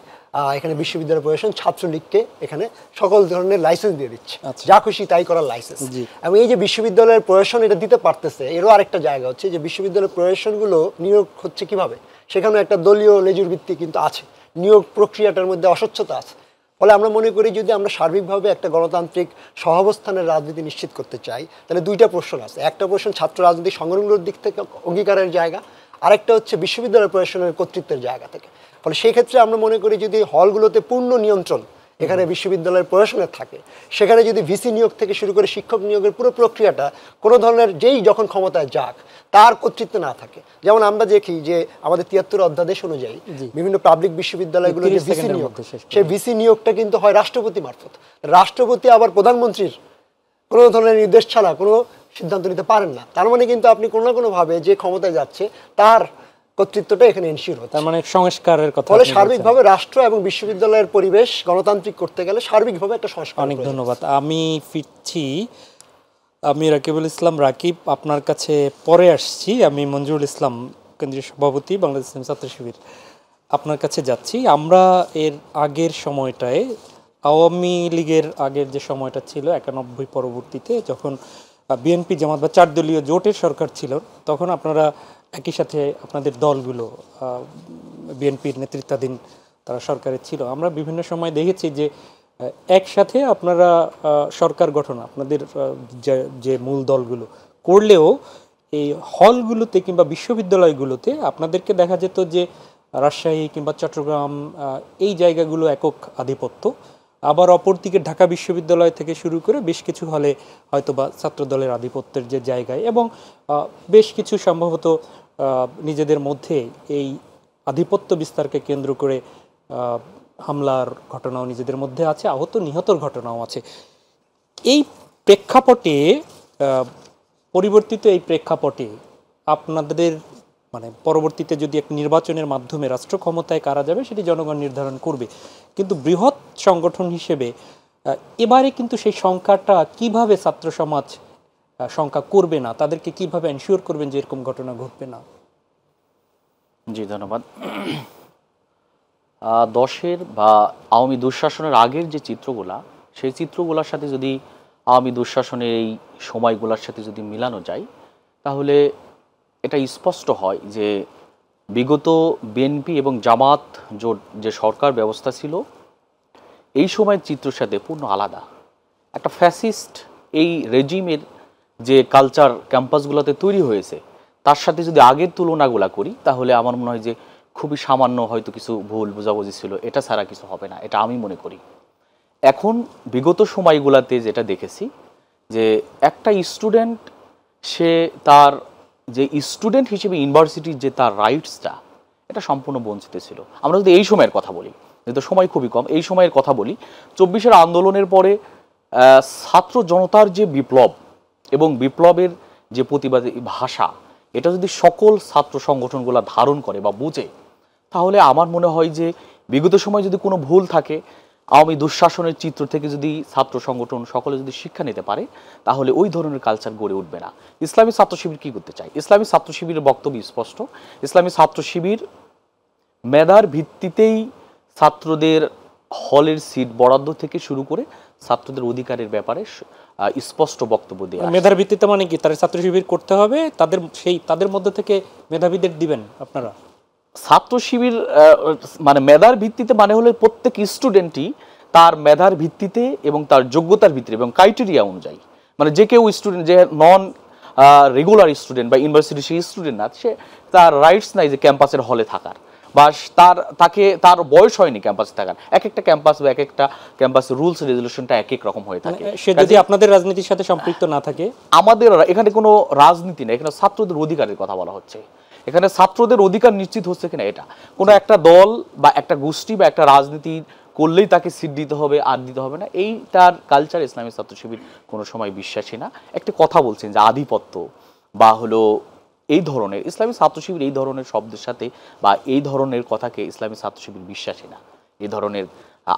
এখানে বিশ্ববিদ্যালয় প্রশাসন ছাত্রলীগকে এখানে সকল ধরনের লাইসেন্স দিয়ে দিচ্ছে, যা খুশি তাই করার লাইসেন্স। এবং এই যে বিশ্ববিদ্যালয়ের প্রশাসন এটা দিতে পারতেছে, এরও আরেকটা জায়গা হচ্ছে যে বিশ্ববিদ্যালয়ের প্রশাসনগুলো নিয়োগ হচ্ছে কিভাবে, সেখানে একটা দলীয় লেজুর ভিত্তি কিন্তু আছে, নিয়োগ প্রক্রিয়াটার মধ্যে অস্বচ্ছতা আছে। ফলে আমরা মনে করি যদি আমরা সার্বিকভাবে একটা গণতান্ত্রিক সহাবস্থানের রাজনীতি নিশ্চিত করতে চাই, তাহলে দুইটা প্রশ্ন আছে। একটা প্রশ্ন ছাত্র রাজনীতি সংগঠনগুলোর দিক থেকে অঙ্গীকারের জায়গা, আরেকটা হচ্ছে বিশ্ববিদ্যালয় প্রশাসনের কর্তৃত্বের জায়গা থেকে। ফলে সেই ক্ষেত্রে আমরা মনে করি যদি হলগুলোতে পূর্ণ নিয়ন্ত্রণ এখানে বিশ্ববিদ্যালয়ের প্রশাসনের থাকে, সেখানে যদি ভিসি নিয়োগ থেকে শুরু করে শিক্ষক নিয়োগের পুরো প্রক্রিয়াটা কোনো ধরনের যেই যখন ক্ষমতায় যাক তার কর্তৃত্ব না থাকে। যেমন আমরা দেখি যে আমাদের 73 অধ্যাদেশ অনুযায়ী বিভিন্ন পাবলিক বিশ্ববিদ্যালয়গুলো যে ভিসি নিয়োগ, সেই ভিসি নিয়োগটা কিন্তু হয় রাষ্ট্রপতি মারফত। রাষ্ট্রপতি আবার প্রধানমন্ত্রীর কোনো ধরনের নির্দেশ ছাড়া কোনো সিদ্ধান্ত নিতে পারেন না। তার মানে কিন্তু আপনি কোনো না কোনোভাবে যে ক্ষমতায় যাচ্ছে তার কর্তৃত্বটা এখানে এনশিওর হচ্ছে। তার মানে সংস্কারের কথা। ফলে সার্বিকভাবে রাষ্ট্র এবং বিশ্ববিদ্যালয়ের পরিবেশ গণতান্ত্রিক করতে গেলে সার্বিকভাবে একটা সংস্কার। অনেক ধন্যবাদ। আমি ফিরছি, আমি রাকিবুল ইসলাম রাকিব, আপনার কাছে পরে আসছি। আমি মঞ্জুরুল ইসলাম, কেন্দ্রীয় সভাপতি বাংলাদেশ ইসলামী ছাত্র শিবির, আপনার কাছে যাচ্ছি। আমরা এর আগের সময়টায় আওয়ামী লীগের আগের যে সময়টা ছিল 91 পরবর্তীতে, যখন বিএনপি জামাত বা 4 দলীয় জোটের সরকার ছিল, তখন আপনারা একই সাথে আপনাদের দলগুলো বিএনপির নেতৃত্বাধীন তারা সরকারে ছিল। আমরা বিভিন্ন সময় দেখেছি যে একসাথে আপনারা সরকার গঠন আপনাদের যে মূল দলগুলো করলেও এই হলগুলোতে কিংবা বিশ্ববিদ্যালয়গুলোতে আপনাদেরকে দেখা যেত যে রাজশাহী কিংবা চট্টগ্রাম এই জায়গাগুলো একক আধিপত্য, আবার অপরদিকে ঢাকা বিশ্ববিদ্যালয় থেকে শুরু করে বেশ কিছু হলে হয়তোবা ছাত্রদলের আধিপত্যের যে জায়গায়, এবং বেশ কিছু সম্ভবত নিজেদের মধ্যে এই আধিপত্য বিস্তারকে কেন্দ্র করে হামলার ঘটনাও নিজেদের মধ্যে আছে, আহত নিহতর ঘটনাও আছে। এই প্রেক্ষাপটে পরিবর্তিত এই প্রেক্ষাপটে আপনাদের মানে পরবর্তীতে যদি এক নির্বাচনের মাধ্যমে রাষ্ট্র ক্ষমতায় কারা যাবে সেটি জনগণ নির্ধারণ করবে, কিন্তু বৃহৎ সংগঠন হিসেবে এবারে কিন্তু সেই সংখ্যাটা কিভাবে ছাত্র সমাজ সংখ্যা করবে না, তাদেরকে কিভাবে এনশিওর করবেন যে এরকম ঘটনা ঘটবে না? জি ধন্যবাদ। 10-এর বা আওয়ামী দুঃশাসনের আগের যে চিত্রগুলা, সেই চিত্রগুলোর সাথে যদি আওয়ামী দুঃশাসনের এই সময়গুলোর সাথে যদি মিলানো যায়, তাহলে এটা স্পষ্ট হয় যে বিগত বিএনপি এবং জামাত জোট যে সরকার ব্যবস্থা ছিল, এই সময়ের চিত্রের সাথে পূর্ণ আলাদা। একটা ফ্যাসিস্ট এই রেজিমের যে কালচার ক্যাম্পাসগুলোতে তৈরি হয়েছে, তার সাথে যদি আগের তুলনাগুলা করি, তাহলে আমার মনে হয় যে খুবই সামান্য হয়তো কিছু ভুল বোঝাবুঝি ছিল, এটা ছাড়া কিছু হবে না, এটা আমি মনে করি। এখন বিগত সময়গুলোতে যেটা দেখেছি যে একটা স্টুডেন্ট, সে তার যে স্টুডেন্ট হিসেবে ইউনিভার্সিটির যে তার রাইটসটা, এটা সম্পূর্ণ বঞ্চিত ছিল। আমরা যদি এই সময়ের কথা বলি, যেহেতু সময় খুবই কম, এই সময়ের কথা বলি, 24-এর আন্দোলনের পরে ছাত্র জনতার যে বিপ্লব এবং বিপ্লবের যে প্রতিবাদী ভাষা, এটা যদি সকল ছাত্র সংগঠনগুলো ধারণ করে বা বুঝে, তাহলে আমার মনে হয় যে বিগত সময় যদি কোনো ভুল থাকে, আওয়ামী দুঃশাসনের চিত্র থেকে যদি ছাত্র সংগঠন সকলে যদি শিক্ষা নিতে পারে, তাহলে ওই ধরনের কালচার গড়ে উঠবে না। ইসলামী ছাত্র শিবির কী করতে চায়? ইসলামী ছাত্র শিবিরের বক্তব্য স্পষ্ট। ইসলামী ছাত্র শিবির মেধার ভিত্তিতেই ছাত্রদের হলের সিট বরাদ্দ থেকে শুরু করে ছাত্রদের অধিকারের ব্যাপারে স্পষ্ট বক্তব্য দেয়। মেধার ভিত্তিতে মানে কি? তারা ছাত্র শিবির করতে হবে, তাদের মধ্যে থেকে মেধাবীদের দিবেন আপনারা? ছাত্র শিবির মানে মেধার ভিত্তিতে মানে হলো প্রত্যেক স্টুডেন্টই তার মেধার ভিত্তিতে এবং তার যোগ্যতার ভিত্তিতে এবং ক্রাইটেরিয়া অনুযায়ী, মানে যে কেউ স্টুডেন্ট যে নন রেগুলার স্টুডেন্ট বা ইউনিভার্সিটি সেই স্টুডেন্ট না, সে তার রাইটস নাই যে ক্যাম্পাসের হলে থাকার, বা তার বয়স হয়নি ক্যাম্পাসে থাকার। এক একটা ক্যাম্পাস বা এক একটা ক্যাম্পাসের রুলস রেজুলেশনটা এক এক রকম হয়ে থাকে। সে যদি আপনাদের রাজনীতির সাথে সম্পৃক্ত না থাকে? আমাদের এখানে কোনো রাজনীতি নেই, এখানে ছাত্রদের অধিকারের কথা বলা হচ্ছে। এখানে ছাত্রদের অধিকার নিশ্চিত হচ্ছে কিনা, এটা কোনো একটা দল বা একটা গোষ্ঠী বা একটা রাজনীতির করলেই তাকে সিট দিতে হবে আর দিতে হবে না, এইটার কালচার ইসলামী ছাত্র শিবির কোনো সময় বিশ্বাসী না। একটা কথা বলছেন যে আধিপত্য বা হলো এই ধরনের, ইসলামী ছাত্র শিবির এই ধরনের শব্দের সাথে বা এই ধরনের কথাকে ইসলামী ছাত্র শিবির বিশ্বাসী না। এই ধরনের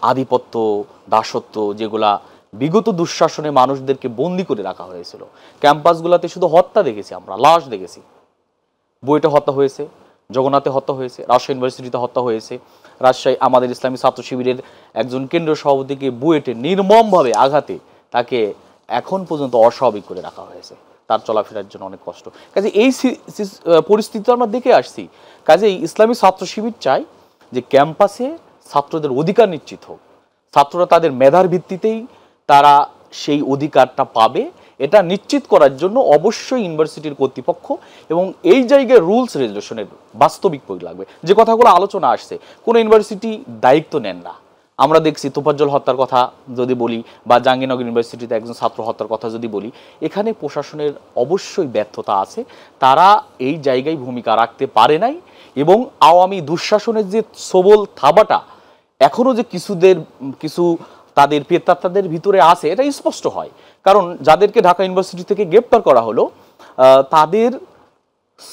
আধিপত্য, দাসত্ব, যেগুলা বিগত দুঃশাসনে মানুষদেরকে বন্দি করে রাখা হয়েছিল, ক্যাম্পাসগুলোতে শুধু হত্যা দেখেছি, আমরা লাশ দেখেছি। বুয়েটে হত্যা হয়েছে, জগন্নাথে হত্যা হয়েছে, রাজশাহী ইউনিভার্সিটিতে হত্যা হয়েছে, রাজশাহী আমাদের ইসলামী ছাত্র শিবিরের একজন কেন্দ্রীয় সভাপতিকে বুয়েটে নির্মমভাবে আঘাতে তাকে এখন পর্যন্ত অস্বাভাবিক করে রাখা হয়েছে, তার চলাফেরার জন্য অনেক কষ্ট। কাজে এই পরিস্থিতি আমরা দেখে আসছি। কাজে ইসলামী ছাত্র শিবির চাই যে ক্যাম্পাসে ছাত্রদের অধিকার নিশ্চিত হোক, ছাত্ররা তাদের মেধার ভিত্তিতেই তারা সেই অধিকারটা পাবে, এটা নিশ্চিত করার জন্য অবশ্যই ইউনিভার্সিটির কর্তৃপক্ষ এবং এই জায়গায় রুলস রেগুলেশনের বাস্তবিক প্রয়োগ লাগবে। যে কথাগুলো আলোচনা আসছে, কোনো ইউনিভার্সিটি দায়িত্ব নেন না। আমরা দেখছি তোফাজ্জল হত্যার কথা যদি বলি বা জাহাঙ্গীরনগর ইউনিভার্সিটিতে একজন ছাত্র হত্যার কথা যদি বলি, এখানে প্রশাসনের অবশ্যই ব্যর্থতা আছে, তারা এই জায়গায় ভূমিকা রাখতে পারে নাই এবং আওয়ামী দুঃশাসনের যে সবল থাবাটা এখনো যে কিছু তাদের পেতাত্তাদের ভিতরে আছে, এটা স্পষ্ট হয়। কারণ যাদেরকে ঢাকা ইউনিভার্সিটি থেকে গ্রেপ্তার করা হলো, তাদের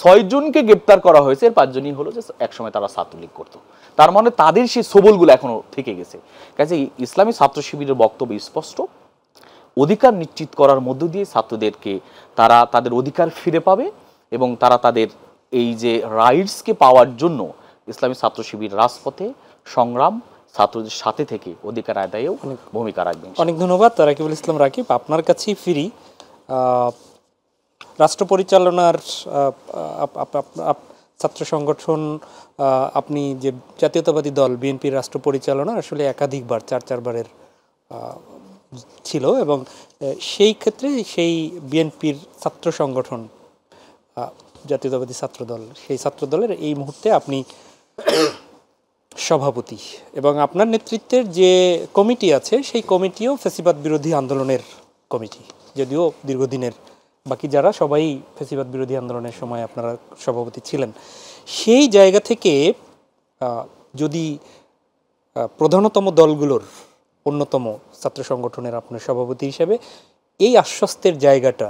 6 জনকে গ্রেপ্তার করা হয়েছে, এর 5 জনই হলো যে একসময় তারা ছাত্রলীগ করতো। তার মানে তাদের সেই সবলগুলো এখনো থেকে গেছে। কাজে ইসলামী ছাত্র শিবিরের বক্তব্য স্পষ্ট, অধিকার নিশ্চিত করার মধ্য দিয়ে ছাত্রদেরকে তারা তাদের অধিকার ফিরে পাবে এবং তারা তাদের এই যে রাইটসকে পাওয়ার জন্য ইসলামী ছাত্র শিবির রাজপথে সংগ্রাম, ছাত্রদের সাথে থেকে অধিকার আদায়েও ভূমিকা রাখবেন। অনেক ধন্যবাদ রাকিবুল ইসলাম রাকিব। আপনার কাছেই ফিরি। রাষ্ট্র পরিচালনার ছাত্র সংগঠন, আপনি যে জাতীয়তাবাদী দল বিএনপির রাষ্ট্র পরিচালনা আসলে একাধিকবার 4-4বারের ছিল এবং সেই ক্ষেত্রে সেই বিএনপির ছাত্র সংগঠন জাতীয়তাবাদী ছাত্র দল, সেই ছাত্র দলের এই মুহূর্তে আপনি সভাপতি এবং আপনার নেতৃত্বের যে কমিটি আছে সেই কমিটিও ফ্যাসিবাদ বিরোধী আন্দোলনের কমিটি, যদিও দীর্ঘদিনের, বাকি যারা সবাই ফ্যাসিবাদ বিরোধী আন্দোলনের সময় আপনারা সভাপতি ছিলেন। সেই জায়গা থেকে যদি প্রধানতম দলগুলোর অন্যতম ছাত্র সংগঠনের আপনার সভাপতি হিসেবে এই আশ্বস্তের জায়গাটা,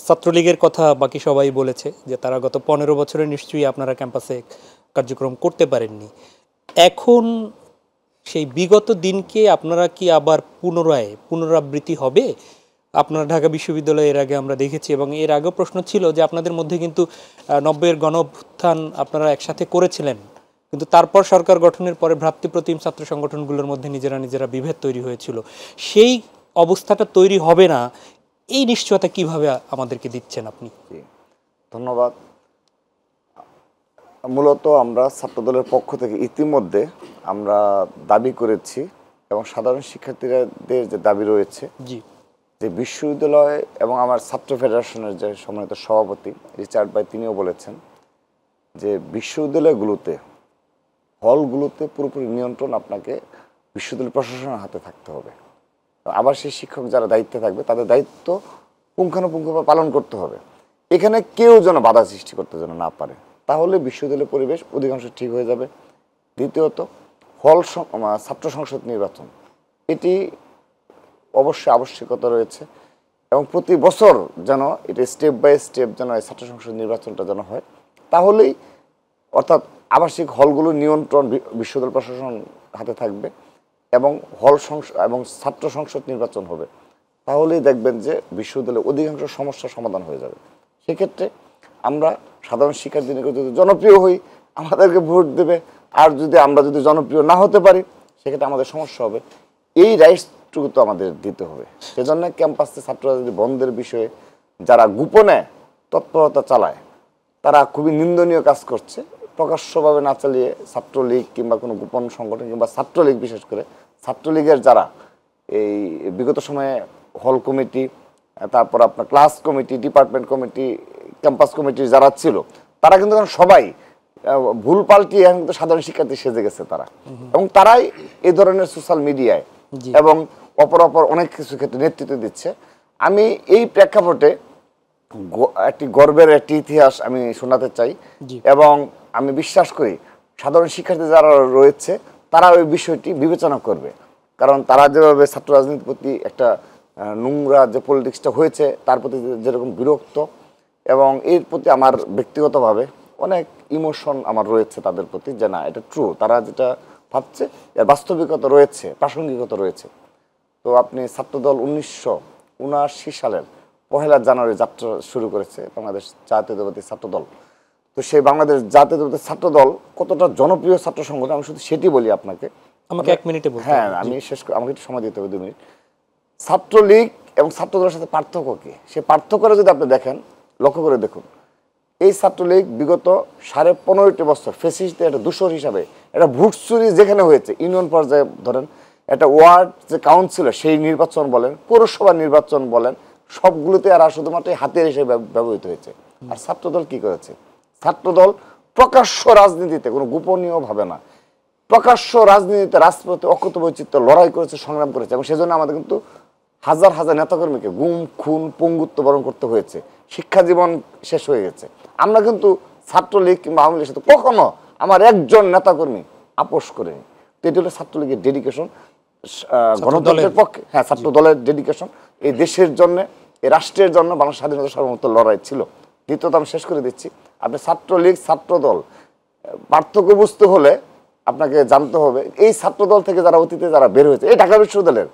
ছাত্রলীগের কথা বাকি সবাই বলেছে যে তারা গত 15 বছরে নিশ্চয়ই আপনারা ক্যাম্পাসে কার্যক্রম করতে পারেননি, এখন সেই বিগত দিনকে আপনারা কি আবার পুনরাবৃত্তি হবে? আপনারা ঢাকা বিশ্ববিদ্যালয়ে এর আগে আমরা দেখেছি এবং এর আগেও প্রশ্ন ছিল যে আপনাদের মধ্যে কিন্তু 90-এর গণঅভ্যুত্থান আপনারা একসাথে করেছিলেন, কিন্তু তারপর সরকার গঠনের পরে ভ্রাতৃপ্রতিম ছাত্র সংগঠনগুলোর মধ্যে নিজেরা বিভেদ তৈরি হয়েছিল। সেই অবস্থাটা তৈরি হবে না, এই নিশ্চয়তা কিভাবে আমাদেরকে দিচ্ছেন আপনি? ধন্যবাদ। মূলত আমরা ছাত্রদলের পক্ষ থেকে ইতিমধ্যে আমরা দাবি করেছি এবং সাধারণ শিক্ষার্থীদের যে দাবি রয়েছে জি, যে বিশ্ববিদ্যালয় এবং আমার ছাত্র ফেডারেশনের যে সম্মানিত সভাপতি রিচার্ড ভাই তিনিও বলেছেন যে বিশ্ববিদ্যালয়গুলোতে, হলগুলোতে পুরোপুরি নিয়ন্ত্রণ আপনাকে বিশ্ববিদ্যালয় প্রশাসনের হাতে থাকতে হবে। আবার সেই শিক্ষক যারা দায়িত্বে থাকবে তাদের দায়িত্ব পুঙ্খানুপুঙ্খভাবে পালন করতে হবে। এখানে কেউ যেন বাধা সৃষ্টি করতে যেন না পারে, তাহলে বিশ্ববিদ্যালয়ের পরিবেশ অধিকাংশ ঠিক হয়ে যাবে। দ্বিতীয়ত, ছাত্র সংসদ নির্বাচন, এটি অবশ্যই আবশ্যকতা রয়েছে এবং প্রতি বছর যেন এটা স্টেপ বাই স্টেপ যেন এই ছাত্র সংসদ নির্বাচনটা যেন হয়, তাহলেই অর্থাৎ আবাসিক হলগুলোর নিয়ন্ত্রণ বিশ্ববিদ্যালয় প্রশাসন হাতে থাকবে এবং এবং ছাত্র সংসদ নির্বাচন হবে, তাহলেই দেখবেন যে বিশ্ববিদ্যালয়ের অধিকাংশ সমস্যার সমাধান হয়ে যাবে। সেক্ষেত্রে আমরা সাধারণ শিক্ষার্থীদের যদি জনপ্রিয় হই আমাদেরকে ভোট দেবে, আর আমরা যদি জনপ্রিয় না হতে পারি সেক্ষেত্রে আমাদের সমস্যা হবে। এই রাইটসটুকু তো আমাদের দিতে হবে। সেজন্য ক্যাম্পাসে ছাত্ররা যদি বন্ধের বিষয়ে যারা গোপনে তৎপরতা চালায় তারা খুবই নিন্দনীয় কাজ করছে। প্রকাশ্যভাবে না চালিয়ে ছাত্রলীগ কিংবা কোনো গোপন সংগঠন কিংবা ছাত্রলীগ, বিশেষ করে ছাত্রলীগের যারা এই বিগত সময়ে হল কমিটি, তারপর আপনার class committee, department committee, campus কমিটির যারা ছিল তারা কিন্তু সবাই ভুল পাল্টিয়ে এখন কিন্তু সাধারণ শিক্ষার্থী সেজে গেছে তারা, এবং তারাই এই ধরনের সোশ্যাল মিডিয়ায় এবং অপর অনেক কিছু ক্ষেত্রে নেতৃত্ব দিচ্ছে। আমি এই প্রেক্ষাপটে একটি গর্বের একটি ইতিহাস আমি শোনাতে চাই এবং আমি বিশ্বাস করি সাধারণ শিক্ষার্থী যারা রয়েছে তারা ওই বিষয়টি বিবেচনা করবে। কারণ তারা যেভাবে ছাত্র রাজনীতির প্রতি একটা নোংরা যে পলিটিক্সটা হয়েছে তার প্রতি যেরকম বিরক্ত, এবং এর প্রতি আমার ব্যক্তিগতভাবে অনেক ইমোশন আমার রয়েছে তাদের প্রতি, যে না এটা ট্রু, তারা যেটা ভাবছে এর বাস্তবিকতা রয়েছে, প্রাসঙ্গিকতা রয়েছে। তো আপনি ছাত্রদল 1979 সালের 1 জানুয়ারি যাত্রা শুরু করেছে বাংলাদেশ জাতীয়তাবাদী ছাত্রদল। তো সেই বাংলাদেশ জাতীয়তাবাদী ছাত্রদল কতটা জনপ্রিয় ছাত্র সংগঠন আমি শুধু সেটি বলি আপনাকে। আমাকে 1 মিনিটে বলতে হ্যাঁ, হবে। আমি শেষ করে, আমাকে একটু সময় দিতে হবে 2 মিনিট। ছাত্রলীগ এবং ছাত্রদলের সাথে পার্থক্য কি, সে পার্থক্যটা যদি আপনি দেখেন, লক্ষ্য করে দেখুন, এই ছাত্রলীগ বিগত 15.5 বছর ফেসিস্টদের একটা দূষর হিসাবে একটা ভোট চুরি যেখানে হয়েছে, ইউনিয়ন পর্যায়ে ধরেন একটা ওয়ার্ড যে কাউন্সিল সেই নির্বাচন বলেন, পৌরসভা নির্বাচন বলেন, সবগুলোতে এরা শুধুমাত্র হাতিয়ার হিসেবে ব্যবহৃত হয়েছে। আর ছাত্রদল কি করেছে? ছাত্রদল প্রকাশ্য রাজনীতিতে কোনো গোপনীয় ভাবে না, প্রকাশ্য রাজনীতিতে রাজপথে অকুত বৈচিত্র্য লড়াই করেছে, সংগ্রাম করেছে, এবং সেজন্য আমাদের কিন্তু হাজার হাজার নেতাকর্মীকে গুম খুন পঙ্গুত্ব বরণ করতে হয়েছে, শিক্ষা জীবন শেষ হয়ে গেছে। আমরা কিন্তু ছাত্রলীগ কিংবা আওয়ামী লীগের সাথে কখনো আমার একজন নেতাকর্মী আপোষ করিনি। তো এটি হলো ছাত্রলীগের ডেডিকেশন গণতন্ত্রের পক্ষে, হ্যাঁ ছাত্র দলের ডেডিকেশন, এই দেশের জন্য, এই রাষ্ট্রের জন্য, বাংলাদেশ স্বাধীনতা সার্বভৌমত্ব লড়াই ছিল। দ্বিতীয়ত আমি শেষ করে দিচ্ছি, আপনি ছাত্রলীগ ছাত্রদল পার্থক্য বুঝতে হলে আপনাকে জানতে হবে এই ছাত্রদল থেকে যারা অতীতে যারা বের হয়েছে, এই ঢাকা বিশ্ববিদ্যালয়ের,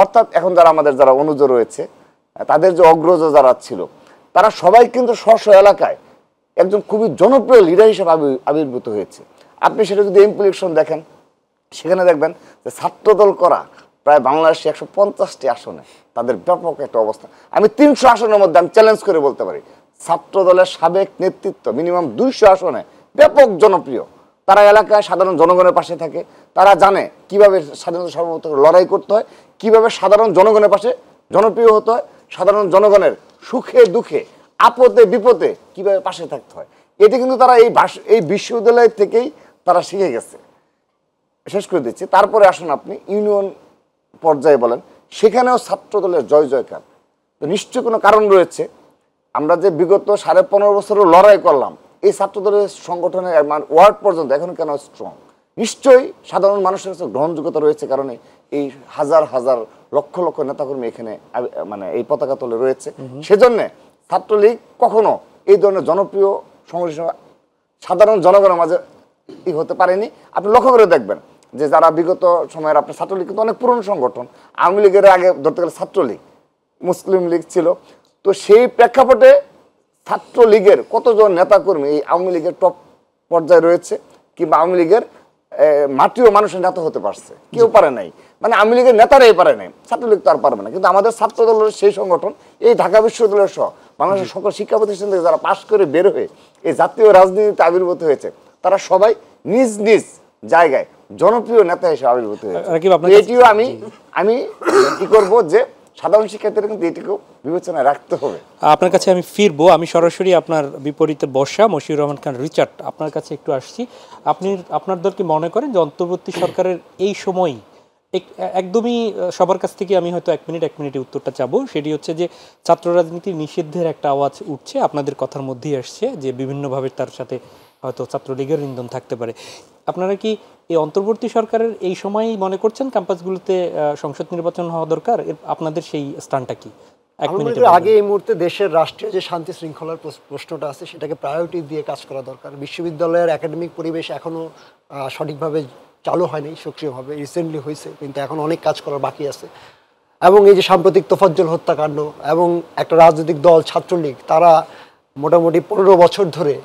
অর্থাৎ এখন যারা আমাদের যারা অনুজ রয়েছে, তাদের যে অগ্রজ যারা ছিল, তারা সবাই কিন্তু স্ব এলাকায় একজন খুবই জনপ্রিয় লিডার হিসেবে আবির্ভূত হয়েছে। আপনি সেটা যদি এমপি ইলেকশন দেখেন, সেখানে দেখবেন যে ছাত্রদল করা প্রায় বাংলাদেশে 150টি আসনে তাদের ব্যাপক একটা অবস্থা। আমি 300 আসনের মধ্যে আমি চ্যালেঞ্জ করে বলতে পারি ছাত্রদলের সাবেক নেতৃত্ব মিনিমাম 200 আসনে ব্যাপক জনপ্রিয়। তারা এলাকায় সাধারণ জনগণের পাশে থাকে, তারা জানে কিভাবে স্বাধীনতা সার্বভৌমত্ব লড়াই করতে হয়, কিভাবে সাধারণ জনগণের পাশে জনপ্রিয় হতে হয়, সাধারণ জনগণের সুখে দুঃখে আপদে বিপদে কিভাবে পাশে থাকতে হয়। এটি কিন্তু তারা এই বিশ্ববিদ্যালয় থেকেই তারা শিখে গেছে। শেষ করে দিচ্ছি, তারপরে আসুন আপনি ইউনিয়ন পর্যায়ে বলেন, সেখানেও ছাত্রদলের জয় জয়কার। তো নিশ্চয় কোনো কারণ রয়েছে। আমরা যে বিগত 15.5 বছরের লড়াই করলাম, এই ছাত্রদলের সংগঠনের ওয়ার্ড পর্যন্ত এখন কেন স্ট্রং? নিশ্চয়ই সাধারণ মানুষের কাছে গ্রহণযোগ্যতা রয়েছে, কারণে এই হাজার হাজার লক্ষ লক্ষ নেতাকর্মী এখানে এই পতাকা তলে রয়েছে। সেজন্য ছাত্রলীগ কখনো এই ধরনের জনপ্রিয় সংগঠন সাধারণ জনগণের মাঝে হতে পারেনি। আপনি লক্ষ্য করে দেখবেন যে যারা বিগত সময়ের আপনার ছাত্রলীগ কিন্তু অনেক পুরনো সংগঠন, আওয়ামী লীগের আগে ধরতে গেলে ছাত্রলীগ, মুসলিম লীগ ছিল। তো সেই প্রেক্ষাপটে ছাত্রলীগের কতজন নেতাকর্মী এই আওয়ামী লীগের টপ পর্যায়ে রয়েছে, কিংবা আওয়ামী লীগের মাটিও মানুষের নেতা হতে পারছে? কেউ পারে নাই, মানে আওয়ামী লীগের নেতারাই পারে নাই, ছাত্রলীগ তো আর পারবে না। কিন্তু আমাদের ছাত্রদলের সেই সংগঠন এই ঢাকা বিশ্ববিদ্যালয়ের সহ বাংলাদেশের সকল শিক্ষা প্রতিষ্ঠান থেকে যারা পাশ করে বের হয়ে এই জাতীয় রাজনীতিতে আবির্ভূত হয়েছে, তারা সবাই নিজ নিজ জায়গায় জনপ্রিয় নেতা হিসেবে আবির্ভূত হয়েছে। এটিও আমি কি করবো যে সাধারণ শিক্ষার্থীরা কিন্তু এটিকেও বিবেচনায় রাখতে হবে। আপনার কাছে আমি ফিরবো, আমি সরাসরি আপনার বিপরীতে বর্ষা মশিউর রহমান খান রিচার্ড আপনার কাছে একটু আসছি। আপনার দল কি মনে করেন যে অন্তর্বর্তী সরকারের এই সময় একদমই সবার কাছ থেকে আমি হয়তো 1 মিনিটে উত্তরটা চাবো, সেটি হচ্ছে যে ছাত্র রাজনীতির নিষিদ্ধের একটা আওয়াজ উঠছে, আপনাদের কথার মধ্যেই আসছে যে বিভিন্নভাবে তার সাথে হয়তো ছাত্রলীগের ইন্ধন থাকতে পারে। আপনারা কি এই অন্তর্বর্তী সরকারের এই সময়ই মনে করছেন ক্যাম্পাসগুলোতে সংসদ নির্বাচন হওয়া দরকার? আপনাদের সেই স্থানটা কি? আগে এই মুহূর্তে দেশের রাষ্ট্রীয় যে শান্তি শৃঙ্খলার প্রশ্নটা আছে সেটাকে প্রায়োরিটি দিয়ে কাজ করা দরকার। বিশ্ববিদ্যালয়ের একাডেমিক পরিবেশ এখনো সঠিকভাবে চালু হয়নি, সক্রিয়ভাবে রিসেন্টলি হয়েছে, কিন্তু এখন অনেক কাজ করার বাকি আছে। এবং এই যে সাম্প্রতিক তোফাজ্জল হত্যাকাণ্ড এবং একটা রাজনৈতিক দল ছাত্রলীগ, তারা মোটামুটি 15 বছর ধরে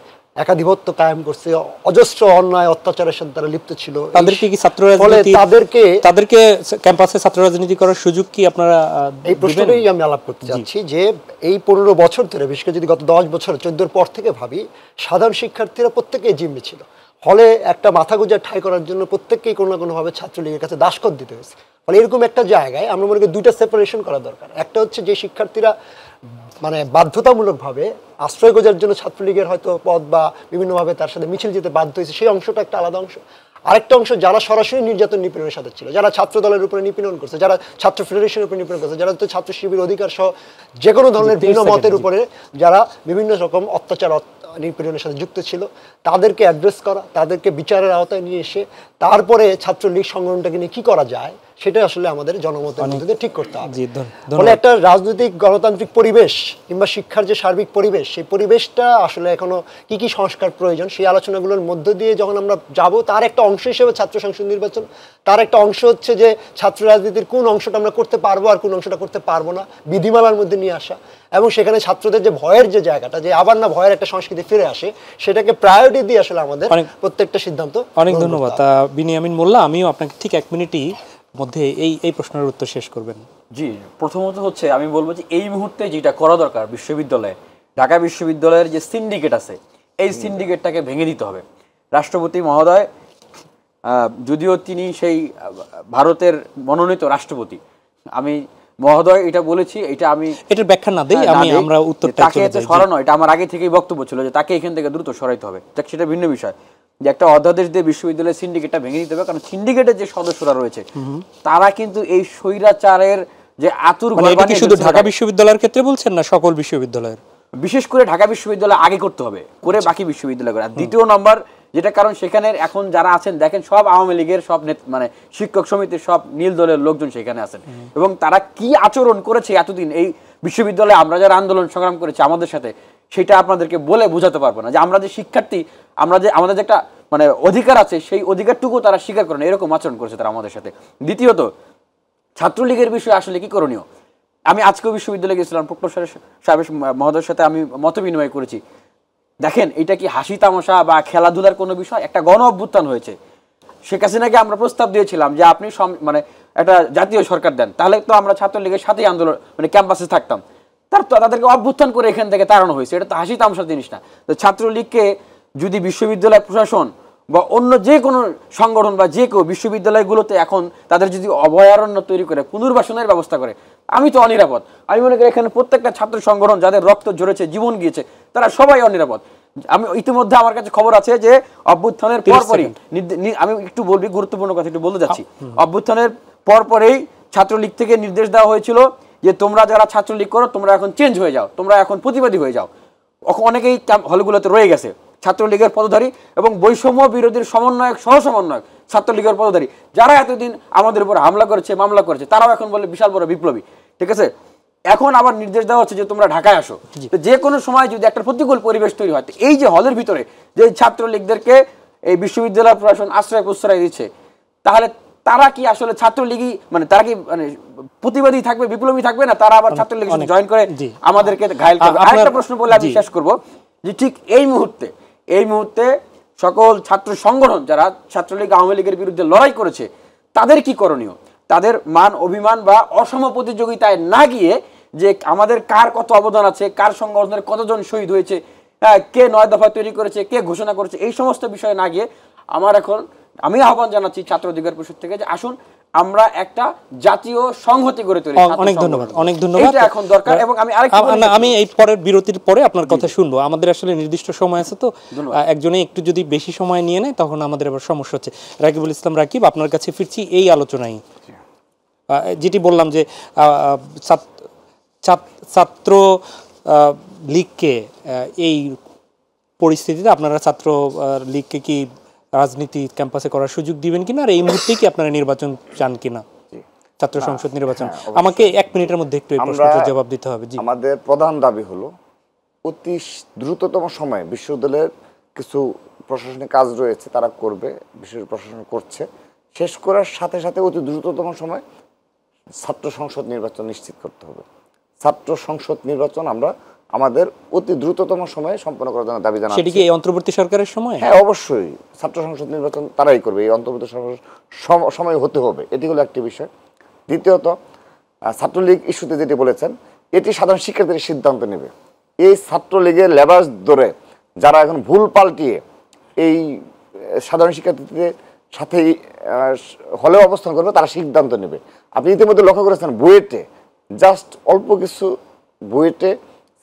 একাধিপত্য কায়েম করছে, অজস্র অন্যায় অত্যাচারের সাথে তারা লিপ্ত ছিল। তাদেরকে কি ছাত্র রাজনীতি, তাদেরকে ক্যাম্পাসে ছাত্র রাজনীতি করার সুযোগ কি আপনারা? এই প্রশ্নটাই আমি আলাপ করতে চাচ্ছি যে এই 15 বছর ধরে, বিশেষ করে যদি গত 10 বছর 14 পর থেকে ভাবি, সাধারণ শিক্ষার্থীরা প্রত্যেকেই জিম্মি ছিল। ফলে একটা মাথা গোঁজার ঠাঁই করার জন্য প্রত্যেককেই কোনো না কোনোভাবে ছাত্রলীগের কাছে দাসখত দিতে হয়েছে। ফলে এরকম একটা জায়গায় আমরা মনে করি 2টা সেপারেশন করা দরকার। একটা হচ্ছে যে শিক্ষার্থীরা মানে বাধ্যতামূলকভাবে আশ্রয় খোঁজার জন্য ছাত্রলীগের হয়তো পদ বা বিভিন্নভাবে তার সাথে মিছিল যেতে বাধ্য হয়েছে, সেই অংশটা একটা আলাদা অংশ। আরেকটা অংশ যারা সরাসরি নির্যাতন নিপীড়নের সাথে ছিল, যারা ছাত্র দলের উপরে নিপীড়ন করছে, যারা ছাত্র ফেডারেশনের উপরে নিপীড়ন করছে, যারা ছাত্র শিবির অধিকার সহ যে কোনো ধরনের ভিন্ন মতের উপরে যারা বিভিন্ন রকম অত্যাচার নিপীড়নের সাথে যুক্ত ছিল, তাদেরকে অ্যাড্রেস করা, তাদেরকে বিচারের আওতায় নিয়ে এসে তারপরে ছাত্রলীগ সংগঠনটাকে নিয়ে কি করা যায় সেটা আসলে আমাদের জনমতের মধ্যে দিয়ে ঠিক করতে হবে। জি, ফলে একটা রাজনৈতিক গণতান্ত্রিক পরিবেশ কিংবা শিক্ষার যে সার্বিক পরিবেশ, সেই পরিবেশটা আসলে এখনো কি কি সংস্কার প্রয়োজন সেই আলোচনাগুলোর মধ্য দিয়ে যখন আমরা যাব, তার একটা অংশ হিসেবে ছাত্র সংসদ নির্বাচন, তার একটা অংশ হচ্ছে যে ছাত্র রাজনীতির কোন অংশটা আমরা করতে পারবো আর কোন অংশটা করতে পারবো না বিধিমালার মধ্যে নিয়ে আসা, এবং সেখানে ছাত্রদের যে ভয়ের যে জায়গাটা, যে আবার না ভয়ের একটা সংস্কৃতি ফিরে আসে, সেটাকে প্রায়োরিটি দিয়ে আসলে আমাদের প্রত্যেকটা সিদ্ধান্ত। অনেক ধন্যবাদ বিনিয়ামিন মোল্লা। আমিও আপনাকে ঠিক 1 মিনিটই মধ্যে এই প্রশ্নের উত্তর শেষ করবেন। জি, প্রথমত হচ্ছে আমি বলবো যে এই মুহূর্তে যেটা করা দরকার বিশ্ববিদ্যালয়ে, ঢাকা বিশ্ববিদ্যালয়ের যে সিন্ডিকেট আছে এই সিন্ডিকেটটাকে ভেঙে দিতে হবে। রাষ্ট্রপতি মহোদয়, যদিও তিনি সেই ভারতের মনোনীত রাষ্ট্রপতি, আমি মহোদয় এটা বলেছি, এটা আমি এটার ব্যাখ্যা না দেই, আমরা উত্তরটা তাকে এত সরানো, এটা আমার আগে থেকেই বক্তব্য ছিল যে তাকে এখান থেকে দ্রুত সরাইতে হবে। সেটা ভিন্ন বিষয় যে একটা অধ্যাদেশ দিয়ে বিশ্ববিদ্যালয়ের সিন্ডিকেটটা ভেঙে দিতে হবে, কারণ সিন্ডিকেটের যে সদস্যরা রয়েছে তারা কিন্তু এই স্বৈরাচারের যে আতুর ঘর বানিয়ে, শুধু ঢাকা বিশ্ববিদ্যালয়ের ক্ষেত্রে বলছেন না সকল বিশ্ববিদ্যালয়ের? বিশেষ করে ঢাকা বিশ্ববিদ্যালয় আগে করতে হবে, করে বাকি বিশ্ববিদ্যালয় করে। আর দ্বিতীয় নম্বর যেটা, কারণ সেখানে এখন যারা আছেন দেখেন সব আওয়ামী লীগের সব মানে শিক্ষক সমিতির সব নীল দলের লোকজন সেখানে আছেন, এবং তারা কি আচরণ করেছে এতদিন এই বিশ্ববিদ্যালয়ে আমরা যারা আন্দোলন সংগ্রাম করেছি আমাদের সাথে, সেটা আপনাদেরকে বলে বোঝাতে পারবো না। যে আমরা যে শিক্ষার্থী, আমরা যে আমাদের যে একটা মানে অধিকার আছে, সেই অধিকারটুকু তারা স্বীকার করে না, এরকম আচরণ করেছে তারা আমাদের সাথে। দ্বিতীয়ত, ছাত্রলীগের বিষয়ে আসলে কি করণীয়? আমি আজকেও বিশ্ববিদ্যালয়ে গেছিলাম, প্রক্টর সাহেব মহোদয়ের সাথে আমি মত বিনিময় করেছি। দেখেন, এটা কি হাসি তামাশা বা খেলাধুলার কোনো বিষয়? একটা গণ অভ্যুত্থান হয়েছে। শেখ হাসিনাকে আমরা প্রস্তাব দিয়েছিলাম যে আপনি মানে একটা জাতীয় সরকার দেন, তাহলে তো আমরা ছাত্রলীগের সাথেই আন্দোলন মানে ক্যাম্পাসে থাকতাম। তাদেরকে অভ্যুত্থান করে এখান থেকে তাড়ানো হয়েছে, এটা তো হাসি তামাশার জিনিস না। তো ছাত্রলীগকে যদি বিশ্ববিদ্যালয় প্রশাসন বা অন্য যে কোনো সংগঠন বা যে কেউ বিশ্ববিদ্যালয়গুলোতে এখন তাদের যদি অভয়ারণ্য তৈরি করে পুনর্বাসনের ব্যবস্থা করে, আমি তো অনিরাপদ। আমি মনে করি এখানে প্রত্যেকটা ছাত্র সংগঠন যাদের রক্ত ঝরেছে, জীবন গিয়েছে, তারা সবাই অনিরাপদ। আমি ইতিমধ্যে আমার কাছে খবর আছে যে অভ্যুত্থানের পরপরই, আমি একটু বলবি গুরুত্বপূর্ণ কথা একটু বলতে যাচ্ছি, অভ্যুত্থানের পরপরেই ছাত্রলীগ থেকে নির্দেশ দেওয়া হয়েছিল যে তোমরা যারা ছাত্রলীগ করো তোমরা এখন চেঞ্জ হয়ে যাও, তোমরা এখন প্রতিবাদী হয়ে যাও। অনেকেই হলগুলোতে রয়ে গেছে ছাত্রলীগের পদধারী এবং বৈষম্য বিরোধীর সমন্বয়ক সহ সমন্বয়ক ছাত্রলীগের পদধারী, যারা এতদিন আমাদের উপর হামলা করেছে, মামলা করেছে, তারাও এখন বলে বিশাল বড় বিপ্লবী। ঠিক আছে, এখন আবার নির্দেশ দেওয়া হচ্ছে যে তোমরা ঢাকায় আসো। যে কোনো সময় যদি একটা প্রতিকূল পরিবেশ তৈরি হয়, এই যে হলের ভিতরে যে ছাত্রলীগদেরকে এই বিশ্ববিদ্যালয় প্রশাসন আশ্রয় প্রশ্রয় দিচ্ছে, তাহলে তারা কি আসলে ছাত্রলীগই মানে তারা কি মানে প্রতিবাদী থাকবে, বিপ্লবী থাকবে না? তারা আবার ছাত্রলীগ জয়েন করে আমাদেরকে ঘায়েল করবে। আরেকটা প্রশ্ন বলে আমি শেষ করবো যে ঠিক এই মুহূর্তে সকল ছাত্র সংগঠন যারা ছাত্রলীগ আওয়ামী লীগের বিরুদ্ধে লড়াই করেছে, তাদের কি করণীয়? তাদের মান অভিমান বা অসম প্রতিযোগিতায় না গিয়ে যে আমাদের কার কত অবদান আছে, কার সংগঠনের কতজন শহীদ হয়েছে, কে 9 দফা তৈরি করেছে, কে ঘোষণা করেছে, এই সমস্ত বিষয়ে না গিয়ে আমি আহ্বান জানাচ্ছি ছাত্র অধিকার পরিষদ থেকে যে আসুন আমরা একটা জাতীয় সংহতি গড়ে তুলি। অনেক ধন্যবাদ, অনেক ধন্যবাদ। এটা এখন দরকার। এবং আমি এই পরের বিরতির পরে আপনার কথা শুনবো। আমাদের আসলে নির্দিষ্ট সময় আছে, তো একজনে একটু যদি বেশি সময় নিয়ে নেয় তখন আমাদের আবার সমস্যা হচ্ছে। রাকিবুল ইসলাম রাকিব, আপনার কাছে ফিরছি এই আলোচনায়। যেটি বললাম যে ছাত্র লীগকে এই পরিস্থিতিতে আপনারা ছাত্র লীগকে কি রাজনীতি ক্যাম্পাসে করার সুযোগ দিবেন কিনা, আর এই মুহূর্তে কি আপনারা নির্বাচন চান কিনা, ছাত্র সংসদ নির্বাচন? আমাকে 1 মিনিটের মধ্যে একটু এই প্রশ্নটির জবাব দিতে হবে। জি, আমাদের প্রধান দাবি হলো অতি দ্রুততম সময়ে বিশ্ববিদ্যালয়ের কিছু প্রশাসনিক কাজ রয়েছে তারা করবে, বিশ্ববিদ্যালয় প্রশাসন করছে, শেষ করার সাথে সাথে অতি দ্রুততম সময় ছাত্র সংসদ নির্বাচন নিশ্চিত করতে হবে। ছাত্র সংসদ নির্বাচন আমরা আমাদের অতি দ্রুততম সময়ে সম্পন্ন করার জন্য দাবি জানাচ্ছি। সেটা কি এই অন্তর্বর্তী সরকারের সময়? হ্যাঁ, অবশ্যই ছাত্র সংসদ নির্বাচন তারাই করবে, এই অন্তর্বর্তী সময় হতে হবে, এটি হলো একটি বিষয়। দ্বিতীয়ত, ছাত্রলীগ ইস্যুতে যেটি বলেছেন, এটি সাধারণ শিক্ষার্থীদের সিদ্ধান্ত নেবে। এই ছাত্রলীগের লেবাস ধরে যারা এখন ভুল পাল্টিয়ে এই সাধারণ শিক্ষার্থীদের সাথে হলেও অবস্থান করবে, তারা সিদ্ধান্ত নেবে। আপনি ইতিমধ্যে লক্ষ্য করেছেন বুয়েটে জাস্ট অল্প কিছু বুয়েটে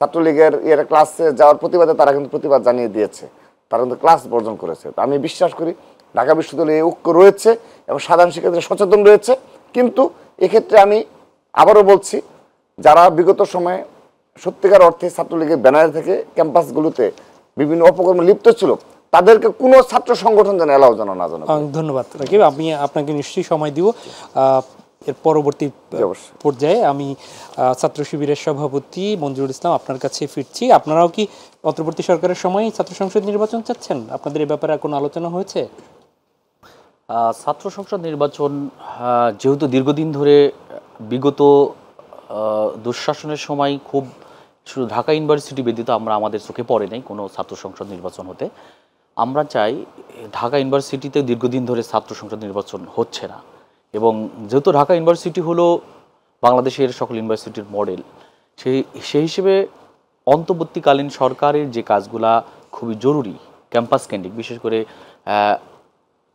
ছাত্রলীগের ক্লাসে যাওয়ার প্রতিবাদে তারা কিন্তু প্রতিবাদ জানিয়ে দিয়েছে, তারা কিন্তু ক্লাস বর্জন করেছে। তো আমি বিশ্বাস করি ঢাকা বিশ্ববিদ্যালয়ে এই ঐক্য রয়েছে এবং সাধারণ শিক্ষার্থীরা সচেতন রয়েছে। কিন্তু এক্ষেত্রে আমি আবারও বলছি, যারা বিগত সময়ে সত্যিকার অর্থে ছাত্রলীগের ব্যানার থেকে ক্যাম্পাসগুলোতে বিভিন্ন অপকর্মে লিপ্ত ছিল, তাদেরকে কোনো ছাত্র সংগঠন যেন এলাও যেন না জানাবে। ধন্যবাদ রাকিব, আমি আপনাকে নিশ্চয়ই সময় দিব। এর পরবর্তী পর্যায়ে আমি ছাত্র শিবিরের সভাপতি মঞ্জুরুল ইসলাম আপনার কাছে ফিরছি। আপনারাও কি অন্তর্বর্তী সরকারের সময় ছাত্র সংসদ নির্বাচন চাচ্ছেন? আপনাদের এই ব্যাপারে কোনো আলোচনা হয়েছে? ছাত্র সংসদ নির্বাচন যেহেতু দীর্ঘদিন ধরে বিগত দুঃশাসনের সময় খুব শুধু ঢাকা ইউনিভার্সিটি ব্যতীত আমাদের চোখে পড়ে নাই কোনো ছাত্র সংসদ নির্বাচন হতে। আমরা চাই ঢাকা ইউনিভার্সিটিতে দীর্ঘদিন ধরে ছাত্র সংসদ নির্বাচন হচ্ছে না, এবং যেহেতু ঢাকা ইউনিভার্সিটি হলো বাংলাদেশের সকল ইউনিভার্সিটির মডেল, সেই হিসেবে অন্তর্বর্তীকালীন সরকারের যে কাজগুলা খুবই জরুরি ক্যাম্পাস কেন্দ্রিক, বিশেষ করে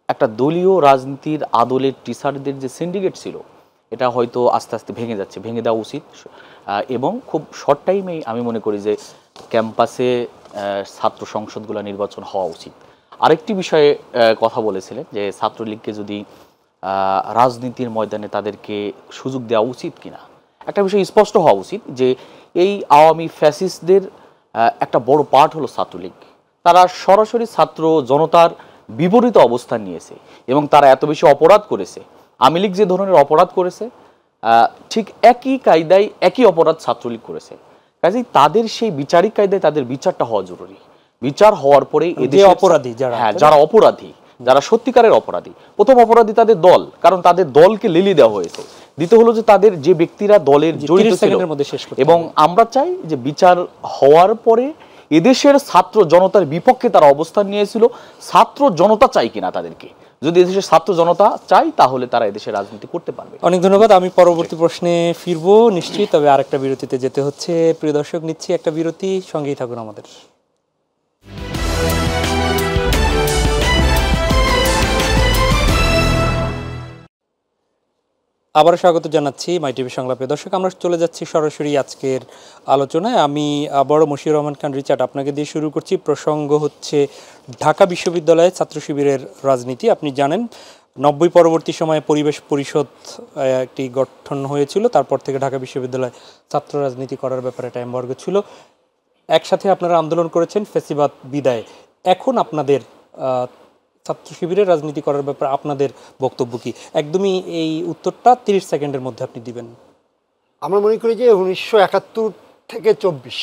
একটা দলীয় রাজনীতির আদলের টিচারদের যে সিন্ডিকেট ছিল এটা হয়তো আস্তে আস্তে ভেঙে যাচ্ছে, ভেঙে দেওয়া উচিত। এবং খুব শর্ট টাইমেই আমি মনে করি যে ক্যাম্পাসে ছাত্র সংসদগুলো নির্বাচন হওয়া উচিত। আরেকটি বিষয়ে কথা বলেছিলেন যে ছাত্রলীগকে যদি রাজনীতির ময়দানে তাদেরকে সুযোগ দেওয়া উচিত কিনা। একটা বিষয় স্পষ্ট হওয়া উচিত যে এই আওয়ামী ফ্যাসিস্টদের একটা বড় পার্ট হলো ছাত্রলীগ। তারা সরাসরি ছাত্র জনতার বিপরীত অবস্থান নিয়েছে এবং তারা এত বেশি অপরাধ করেছে। আওয়ামী লীগ যে ধরনের অপরাধ করেছে ঠিক একই কায়দায় একই অপরাধ ছাত্রলীগ করেছে। কাজেই তাদের সেই বিচারিক কায়দায় তাদের বিচারটা হওয়া জরুরি। বিচার হওয়ার পরে এদের অপরাধী যারা অপরাধী, যারা সত্যিকারের অপরাধী, প্রথম অপরাধী তাদের দল, কারণ তাদের দলকে লেলি দেওয়া হয়েছে। দ্বিতীয় হলো যে তাদের যে ব্যক্তিরা দলের জড়িত ছিল, এবং আমরা চাই যে বিচার হওয়ার পরে এদেশের ছাত্র জনতার বিপক্ষে তারা অবস্থান নিয়েছিল, ছাত্র জনতা চাই কিনা তাদেরকে। যদি এদেশের ছাত্র জনতা চাই তাহলে তারা এদেশের রাজনীতি করতে পারবে। অনেক ধন্যবাদ। আমি পরবর্তী প্রশ্নে ফিরবো নিশ্চয়ই, তবে আরেকটা বিরতিতে যেতে হচ্ছে। প্রিয় দর্শক, নিচ্ছি একটা বিরতি, সঙ্গেই থাকুন আমাদের। আবার স্বাগত জানাচ্ছি মাই টিভি সংলাপে। দর্শক, আমরা চলে যাচ্ছি সরাসরি আজকের আলোচনায়। আমি বড় মশিউর রহমান খান রিচার্ড আপনাকে দিয়ে শুরু করছি। প্রসঙ্গ হচ্ছে ঢাকা বিশ্ববিদ্যালয়ে ছাত্র শিবিরের রাজনীতি। আপনি জানেন 90 পরবর্তী সময়ে পরিবেশ পরিষদ একটি গঠন হয়েছিল, তারপর থেকে ঢাকা বিশ্ববিদ্যালয়ে ছাত্র রাজনীতি করার ব্যাপারে একটা এমবার্গো ছিল। একসাথে আপনারা আন্দোলন করেছেন ফ্যাসিবাদ বিদায়ে। এখন আপনাদের ছাত্র শিবিরের রাজনীতি করার ব্যাপারে আপনাদের বক্তব্য কি? একদমই এই উত্তরটা 30 সেকেন্ডের মধ্যে আপনি দিবেন। আমরা মনে করি যে 1971 থেকে 24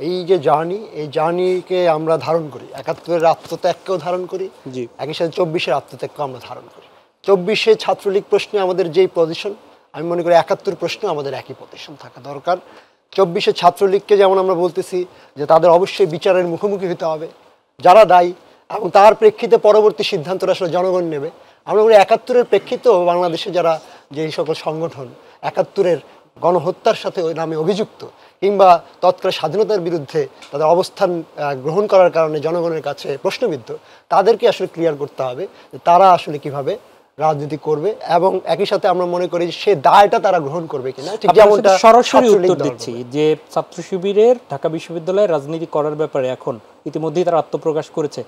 এই যে জার্নি, এই জার্নিকে আমরা ধারণ করি, 71-এর আত্মত্যাগকেও ধারণ করি, একই সাথে 24-এর আত্মত্যাগকেও আমরা ধারণ করি। 24-এ ছাত্রলীগ প্রশ্নে আমাদের যেই পজিশন, আমি মনে করি 71 প্রশ্নে আমাদের একই পজিশন থাকা দরকার। 24-এ ছাত্রলীগকে যেমন আমরা বলতেছি যে তাদের অবশ্যই বিচারের মুখোমুখি হতে হবে, যারা দায়ী, এবং তার প্রেক্ষিতে পরবর্তী সিদ্ধান্তটা আসলে জনগণ নেবে। আমরা বলি 71-এর প্রেক্ষিতেও বাংলাদেশে যারা যেই সকল সংগঠন 71-এর গণহত্যার সাথে ওই নামে অভিযুক্ত কিংবা তৎকাল স্বাধীনতার বিরুদ্ধে তাদের অবস্থান গ্রহণ করার কারণে জনগণের কাছে প্রশ্নবিদ্ধ, তাদেরকে আসলে ক্লিয়ার করতে হবে যে তারা আসলে কিভাবে রাজনীতি করবে, এবং একই সাথে আমরা মনে করি সে দায়টা তারা গ্রহণ করবে কিনা। ঠিক যেমনটা সরাসরি উত্তর দিচ্ছি যে ছাত্র শিবিরের ঢাকা বিশ্ববিদ্যালয়ে রাজনীতি করার ব্যাপারে এখন ইতিমধ্যেই তারা আত্মপ্রকাশ করেছে।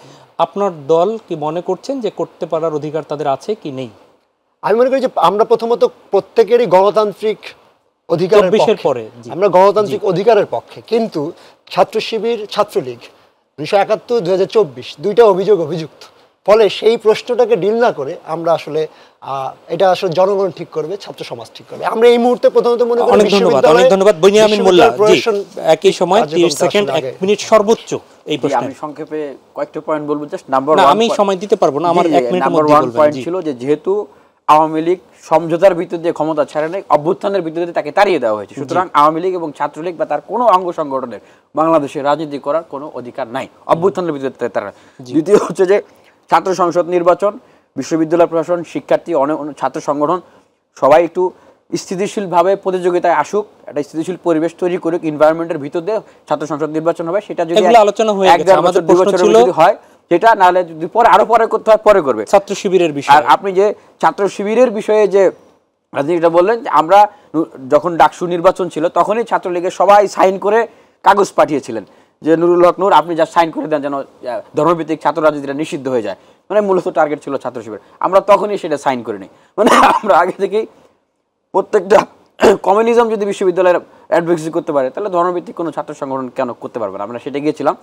আপনার দল কি মনে করছেন যে করতে পারার অধিকার তাদের আছে কি নেই? আমি মনে করি যে আমরা প্রথমত প্রত্যেকেরই গণতান্ত্রিক অধিকারের পক্ষে, আমরা গণতান্ত্রিক অধিকারের পক্ষে, কিন্তু ছাত্র শিবির ছাত্রলীগ 1971, 2024 দুইটা অভিযুক্ত। ফলে সেই প্রশ্নটাকে ডিল না করে আমরা আসলে এটা আসলে জনগণ ঠিক করবে, ছাত্র সমাজ ঠিক করবে। আমরা এই মুহূর্তে প্রথমত মনে করি অনেক ধন্যবাদ বনিয়ামিন মোল্লা। একই সময় 30 সেকেন্ড 1 মিনিট সর্বোচ্চ এই প্রশ্নে আমি সংক্ষেপে কয়েকটা পয়েন্ট বলবো। জাস্ট নাম্বার 1, আমি সময় দিতে পারবো না, আমার 1 মিনিটের মধ্যে বলবেন। পয়েন্ট ছিল যে যেহেতু আওয়ামী লীগ সমঝোতার ভিত্তিতে ক্ষমতা ছাড়ে নাই, অভ্যুত্থানের ভিত্তিতে তাকে তাড়িয়ে দেওয়া হয়েছে, সুতরাং আওয়ামী লীগ এবং ছাত্রলীগ বা তার কোনো অঙ্গ সংগঠনের বাংলাদেশে রাজনীতি করার কোনো অধিকার নাই অভ্যুত্থানের ভিত্তিতে তারা। দ্বিতীয় হচ্ছে যে ছাত্র সংসদ নির্বাচন, বিশ্ববিদ্যালয় প্রশাসন, শিক্ষার্থী, অনেক ছাত্র সংগঠন সবাই একটু স্থিতিশীলভাবে প্রতিযোগিতায় আসুক, একটা স্থিতিশীল পরিবেশ তৈরি করুক, এনভায়রনমেন্টের ভিতর দিয়ে ছাত্র সংসদ নির্বাচন হবে। সেটা যদি আলোচনা হয়ে গেছে, আমাদের প্রশ্ন ছিল হয় সেটা, নাহলে যদি পরে আরো পরে করতে হয় পরে করবে। ছাত্র শিবিরের বিষয়, আর আপনি যে ছাত্র শিবিরের বিষয়ে যে রাজনীতিটা বললেন, যে আমরা যখন ডাকসু নির্বাচন ছিল তখনই ছাত্রলীগের সবাই সাইন করে কাগজ পাঠিয়েছিলেন যে নুরুল হক নূর আপনি যা সাইন করে দেন যেন ধর্মভিত্তিক ছাত্র রাজনীতিটা নিষিদ্ধ হয়ে যায়। মানে মূলত টার্গেট ছিল ছাত্র শিবির। আমরা তখনই সেটা সাইন করে নিই। মানে আমরা আগে থেকেই প্রত্যেকটা কমিউনিজম যদি বিশ্ববিদ্যালয়ের অ্যাডভোকেসি করতে পারে তাহলে ধর্মভিত্তিক কোনো ছাত্র সংগঠন কেন করতে পারবে না, আমরা সেটা গিয়েছিলাম।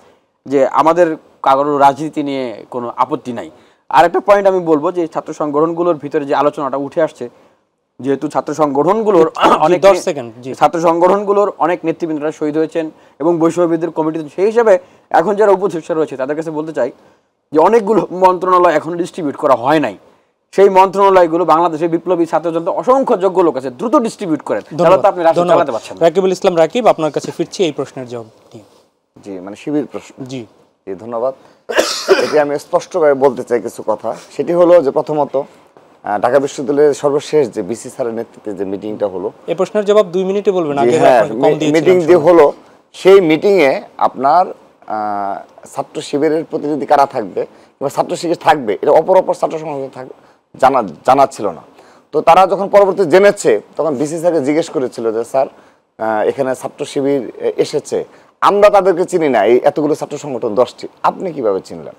যে আমাদের কারো রাজনীতি নিয়ে কোনো আপত্তি নাই। আর একটা পয়েন্ট আমি বলবো যে ছাত্র সংগঠনগুলোর ভিতরে যে আলোচনাটা উঠে আসছে, যেহেতু ছাত্র সংগঠনগুলোর অনেক 10 সেকেন্ড, জি। ছাত্র সংগঠনগুলোর অনেক নেতৃবৃন্দরা শহীদ হয়েছেন এবং বৈষম্যবিরোধী কমিটি, সেই হিসাবে এখন যারা উপদেষ্টা রয়েছে তাদের কাছে বলতে চাই যে অনেকগুলো মন্ত্রণালয় এখন ডিস্ট্রিবিউট করা হয় নাই। সেই মন্ত্রণালয়গুলো বাংলাদেশের বিপ্লবী ছাত্র জনতা অসংখ্য যোগ্য লোক আছে, দ্রুত ডিস্ট্রিবিউট করেন, তাহলে তো আপনি রাষ্ট্র চালাতে পারছেন না। রাকিবুল ইসলাম রাকিব, আপনার কাছে ফিরছি এই প্রশ্নের জবাব নিয়ে। জি, মানে শিবির প্রশ্ন। জি জি, ধন্যবাদ। এটি আমি স্পষ্টভাবে বলতে চাই কিছু কথা। সেটি হলো যে প্রথমত ঢাকা বিশ্ববিদ্যালয়ের সর্বশেষ যে বিসি স্যারের নেতৃত্বে যে মিটিংটা হলো, এই প্রশ্নের জবাব 2 মিনিটে বলবেন। আগে হ্যাঁ, কম দিয়েছিলাম মিটিং যে হলো, সেই মিটিংয়ে আপনার ছাত্র শিবিরের প্রতিনিধি কারা থাকবে কিংবা ছাত্র শিবির থাকবে এটা অপর ছাত্র সংগঠন থাকবে জানা ছিল না। তো তারা যখন পরবর্তী জেনেছে তখন বিসি স্যারকে জিজ্ঞেস করেছিল যে স্যার এখানে ছাত্র শিবির এসেছে, আমরা তাদেরকে চিনি না, এই এতগুলো ছাত্র সংগঠন 10টি, আপনি কিভাবে চিনলেন?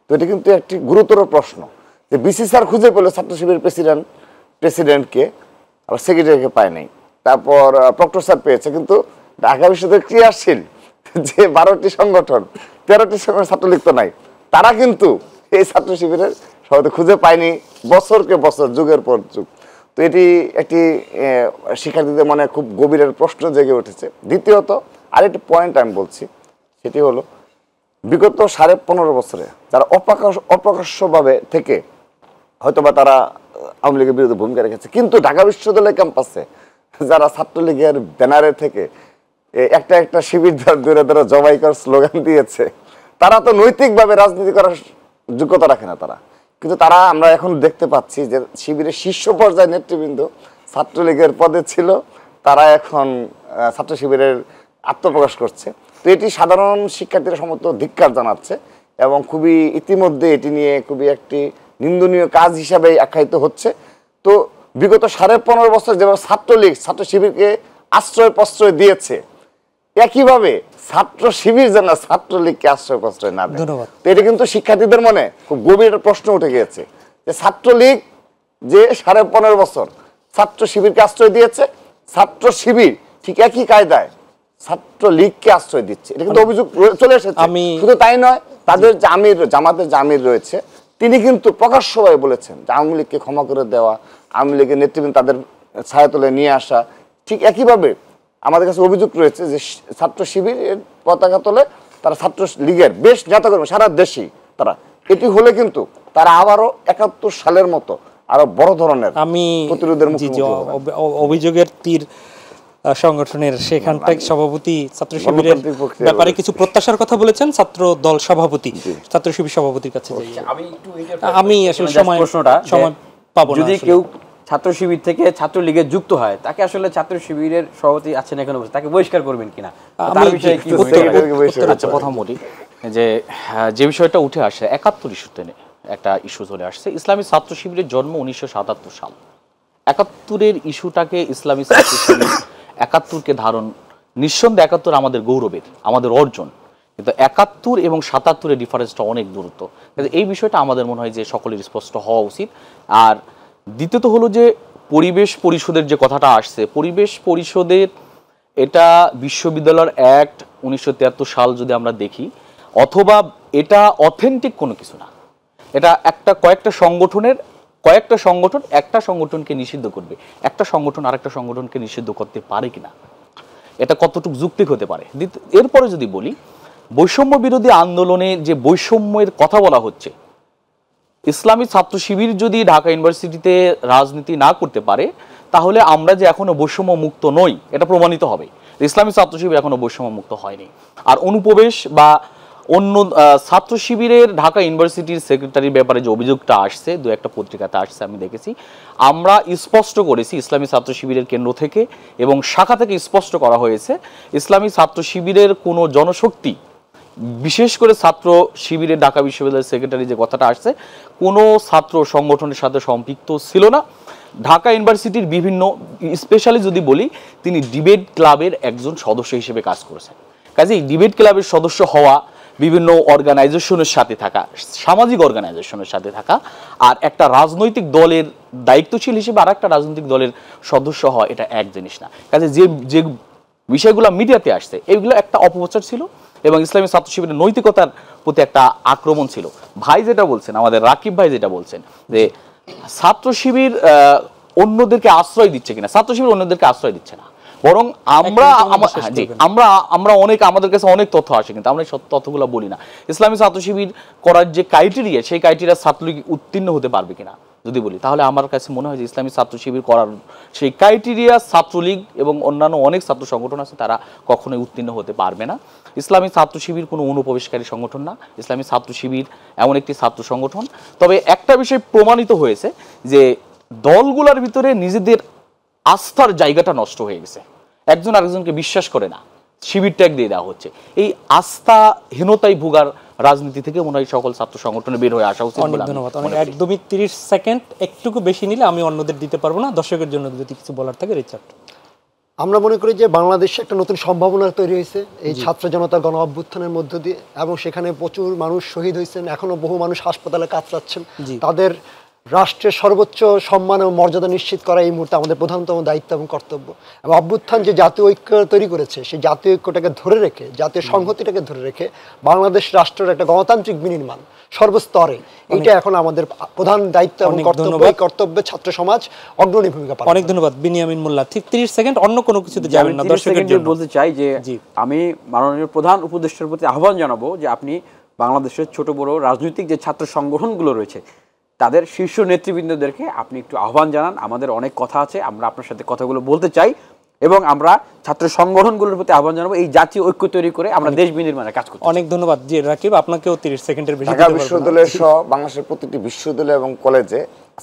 তো এটা কিন্তু একটি গুরুতর প্রশ্ন যে বিসি স্যার খুঁজে পেল ছাত্র শিবিরের প্রেসিডেন্টকে, আবার সেক্রেটারিকে পায় নাই, তারপর প্রক্টর স্যার পেয়েছে, কিন্তু ঢাকা বিশ্ববিদ্যালয়ের ক্রিয়াশীল যে 12টি সংগঠন 13টি সংগঠন ছাত্রলীগ তো নাই, তারা কিন্তু এই ছাত্র শিবিরের সবাই খুঁজে পায়নি বছরকে বছর, যুগের পর যুগ। তো এটি একটি শিক্ষার্থীদের মনে খুব গভীরের প্রশ্ন জেগে উঠেছে। দ্বিতীয়ত আরেকটি পয়েন্ট আমি বলছি, সেটি হলো বিগত 15.5 বছরে যারা অপ্রকাশ্যভাবে থেকে হয়তোবা তারা আওয়ামী লীগের বিরুদ্ধে ভূমিকা রেখেছে, কিন্তু ঢাকা বিশ্ববিদ্যালয় ক্যাম্পাসে যারা ছাত্রলীগের ব্যানারে থেকে একটা শিবির দূরে জবাই করার স্লোগান দিয়েছে, তারা তো নৈতিকভাবে রাজনীতি করার যোগ্যতা রাখে না তারা। কিন্তু তারা, আমরা এখন দেখতে পাচ্ছি যে শিবিরের শীর্ষ পর্যায়ের নেতৃবৃন্দ ছাত্রলীগের পদে ছিল, তারা এখন ছাত্র শিবিরের আত্মপ্রকাশ করছে। তো এটি সাধারণ শিক্ষার্থীরা সমস্ত ধিক্কার জানাচ্ছে এবং খুবই ইতিমধ্যে এটি নিয়ে খুবই একটি নিন্দনীয় কাজ হিসাবে আখ্যায়িত হচ্ছে। তো বিগত 15.5 বছর যেভাবে ছাত্রলীগ ছাত্র শিবিরকে আশ্রয় প্রশ্রয় দিয়েছে, একইভাবে ছাত্র শিবির যেন ছাত্রলীগকে আশ্রয় প্রশ্রয় না দেয়। তো এটা কিন্তু শিক্ষার্থীদের মনে খুব গভীর প্রশ্ন উঠে গিয়েছে যে ছাত্রলীগ যে 15.5 বছর ছাত্র শিবিরকে আশ্রয় দিয়েছে, ছাত্র শিবির ঠিক একই কায়দায় ছাত্রলীগকে আশ্রয় দিচ্ছে, এটা কিন্তু অভিযোগ চলে এসেছে। শুধু তাই নয়, তাদের যে আমির, জামাতের যে আমির রয়েছে, তিনি কিন্তু প্রকাশ্যভাবে বলেছেন যে আওয়ামী লীগকে ক্ষমা করে দেওয়া, আওয়ামী লীগের নেতৃবৃন্দ তাদের ছায়াতলে নিয়ে আসা। ঠিক একইভাবে আমাদের কাছে অভিযোগ রয়েছে যে ছাত্র শিবিরের পতাকা তোলে তারা ছাত্র লীগের বেশ নেতাকর্মী সারা দেশেই তারা, এটি হলে কিন্তু তারা আবারও 71 সালের মতো আরো বড় ধরনের প্রতিরোধের মুখোমুখি হবে। অভিযোগের তীর সংগঠনের সেখানটায় সভাপতি ছাত্র শিবিরের ব্যাপারে কিছু প্রত্যাশার কথা বলেছেন ছাত্র দল সভাপতি, ছাত্র শিবির সভাপতির কাছে যাই। আমি আসলে সময় পাবো না। যদি কেউ ছাত্র শিবির থেকে ছাত্র লীগে যুক্ত হয়, তাকে আসলে ছাত্র শিবিরের সভাপতি আছেন এখানে বসে, তাকে বহিষ্কার করবেন কিনা, তার বিষয়ে কি আচ্ছা প্রথম বলি যে বিষয়টা উঠে আসে 71 ইস্যুতে একটা ইস্যু চলে আসছে। ইসলামী ছাত্র শিবিরের জন্ম 1977 সাল। 71-এর ইস্যুটাকে ইসলামী ছাত্র শিবির 71-কে ধারণ, নিঃসন্দেহে 71 আমাদের গৌরবের, আমাদের অর্জন, কিন্তু 71 এবং 77-এর ডিফারেন্সটা অনেক দূরত্ব। এই বিষয়টা আমাদের মনে হয় যে সকলের স্পষ্ট হওয়া উচিত। আর দ্বিতীয়ত হলো যে পরিবেশ পরিষদের যে কথাটা আসছে, পরিবেশ পরিষদের এটা বিশ্ববিদ্যালয়ের অ্যাক্ট 1973 সাল যদি আমরা দেখি, অথবা এটা অথেন্টিক কোনো কিছু না, এটা কয়েকটা সংগঠন একটা সংগঠনকে নিষিদ্ধ করবে, একটা সংগঠন আরেকটা সংগঠনকে নিষিদ্ধ করতে পারে কিনা, এটা কতটুকু যৌক্তিক হতে পারে। এরপরে যদি বলি বৈষম্য বিরোধী আন্দোলনে যে বৈষম্যের কথা বলা হচ্ছে, ইসলামী ছাত্র শিবির যদি ঢাকা ইউনিভার্সিটিতে রাজনীতি না করতে পারে, তাহলে আমরা যে এখনো বৈষম্য মুক্ত নই এটা প্রমাণিত হবে। ইসলামী ছাত্র শিবির এখনো বৈষম্য মুক্ত হয়নি। আর অনুপ্রবেশ বা অন্য ছাত্র শিবিরের ঢাকা ইউনিভার্সিটির সেক্রেটারির ব্যাপারে যে অভিযোগটা আসছে, দু একটা পত্রিকাতে আসছে, আমি দেখেছি, আমরা স্পষ্ট করেছি ইসলামী ছাত্র শিবিরের কেন্দ্র থেকে এবং শাখা থেকে স্পষ্ট করা হয়েছে, ইসলামী ছাত্র শিবিরের কোনো জনশক্তি, বিশেষ করে ছাত্র শিবিরের ঢাকা বিশ্ববিদ্যালয়ের সেক্রেটারি যে কথাটা আসছে, কোনো ছাত্র সংগঠনের সাথে সম্পৃক্ত ছিল না। ঢাকা ইউনিভার্সিটির বিভিন্ন, স্পেশালি যদি বলি, তিনি ডিবেট ক্লাবের একজন সদস্য হিসেবে কাজ করেছেন। কাজেই ডিবেট ক্লাবের সদস্য হওয়া, বিভিন্ন অর্গানাইজেশনের সাথে থাকা, সামাজিক অর্গানাইজেশনের সাথে থাকা, আর একটা রাজনৈতিক দলের দায়িত্বশীল হিসেবে আর একটা রাজনৈতিক দলের সদস্য হওয়া, এটা এক জিনিস না। কাজে যে বিষয়গুলো মিডিয়াতে আসছে, এইগুলো একটা অপপ্রচার ছিল এবং ইসলামী ছাত্র শিবিরের নৈতিকতার প্রতি একটা আক্রমণ ছিল। ভাই যেটা বলছেন, আমাদের রাকিব ভাই যেটা বলছেন যে ছাত্র শিবির অন্যদেরকে আশ্রয় দিচ্ছে কিনা, ছাত্র শিবির অন্যদেরকে আশ্রয় দিচ্ছে না, বরং আমরা অনেক, আমাদের কাছে অনেক তথ্য আসে কিন্তু আমরা সব তথ্যগুলো বলি না। ইসলামী ছাত্র শিবির করার যে ক্রাইটেরিয়া, সেই ক্রাইটেরিয়া ছাত্রলীগ উত্তীর্ণ হতে পারবে কিনা যদি বলি, তাহলে আমার কাছে মনে হয় যে ইসলামী ছাত্র শিবির করার সেই ক্রাইটেরিয়া ছাত্রলীগ এবং অন্যান্য অনেক ছাত্র সংগঠন আছে, তারা কখনোই উত্তীর্ণ হতে পারবে না। ইসলামী ছাত্র শিবির কোনো অনুপ্রবেশকারী সংগঠন না। ইসলামী ছাত্র শিবির এমন একটি ছাত্র সংগঠন। তবে একটা বিষয় প্রমাণিত হয়েছে যে দলগুলোর ভিতরে নিজেদের আস্থার জায়গাটা নষ্ট হয়ে গেছে, একজন আরেকজনকে বিশ্বাস করে না, শিবির ট্যাগ দিয়ে দেওয়া হচ্ছে। এই আস্থাহীনতায় ভোগার রাজনীতি থেকে মনে হয় সকল ছাত্র সংগঠনে বের হয়ে আসা উচিত। অনেক ধন্যবাদ। একদমই 30 সেকেন্ড, একটুকু বেশি নিলে আমি অন্যদের দিতে পারবো না, দর্শকের জন্য যদি কিছু বলার থাকে রিচার্ড। আমরা মনে করি যে বাংলাদেশে একটা নতুন সম্ভাবনা তৈরি হয়েছে এই ছাত্র জনতা গণ অভ্যুত্থানের মধ্য দিয়ে, এবং সেখানে প্রচুর মানুষ শহীদ হয়েছেন, এখনো বহু মানুষ হাসপাতালে কাতরাচ্ছেন। তাদের রাষ্ট্রের সর্বোচ্চ সম্মান এবং মর্যাদা নিশ্চিত করা এই মুহূর্তে আমাদের প্রধানতম দায়িত্ব এবং কর্তব্য। এবং অভ্যুত্থান যে জাতীয় ঐক্য তৈরি করেছে, সেই জাতীয় ঐক্যটাকে ধরে রেখে, জাতীয় সংহতিটাকে ধরে রেখে বাংলাদেশ রাষ্ট্রের একটা গণতান্ত্রিক বিনির্মাণ সর্বস্তরে, এইটা এখন আমাদের প্রধান দায়িত্ব এবং কর্তব্য। এই কর্তব্যে ছাত্র সমাজ অগ্রণী ভূমিকা পালন। অনেক ধন্যবাদ বিনিয়ামিন মোল্লা। ঠিক 30 সেকেন্ড, অন্য কোনো কিছুতে যাবেন না দর্শকের জন্য। বলতে চাই যে আমি মাননীয় প্রধান উপদেষ্টার প্রতি আহ্বান জানাবো যে আপনি বাংলাদেশের ছোট বড় রাজনৈতিক যে ছাত্র সংগঠনগুলো রয়েছে তাদের শীর্ষ নেতৃবৃন্দদেরকে আপনি একটু আহ্বান জানান। আমাদের অনেক কথা আছে, আমরা আপনার সাথে কথাগুলো বলতে চাই, এবং আমরা ছাত্র সংগঠনগুলোর প্রতি আহ্বান জানাবো এই জাতীয় ঐক্য তৈরি করে আমরা দেশ বিনির্মাণে কাজ করব। অনেক ধন্যবাদ। জি রাকিব, আপনাকেও 30 সেকেন্ডের বেশি। ঢাকা বিশ্ববিদ্যালয় সহ বাংলাদেশের প্রতিটি বিশ্ববিদ্যালয় এবং কলেজে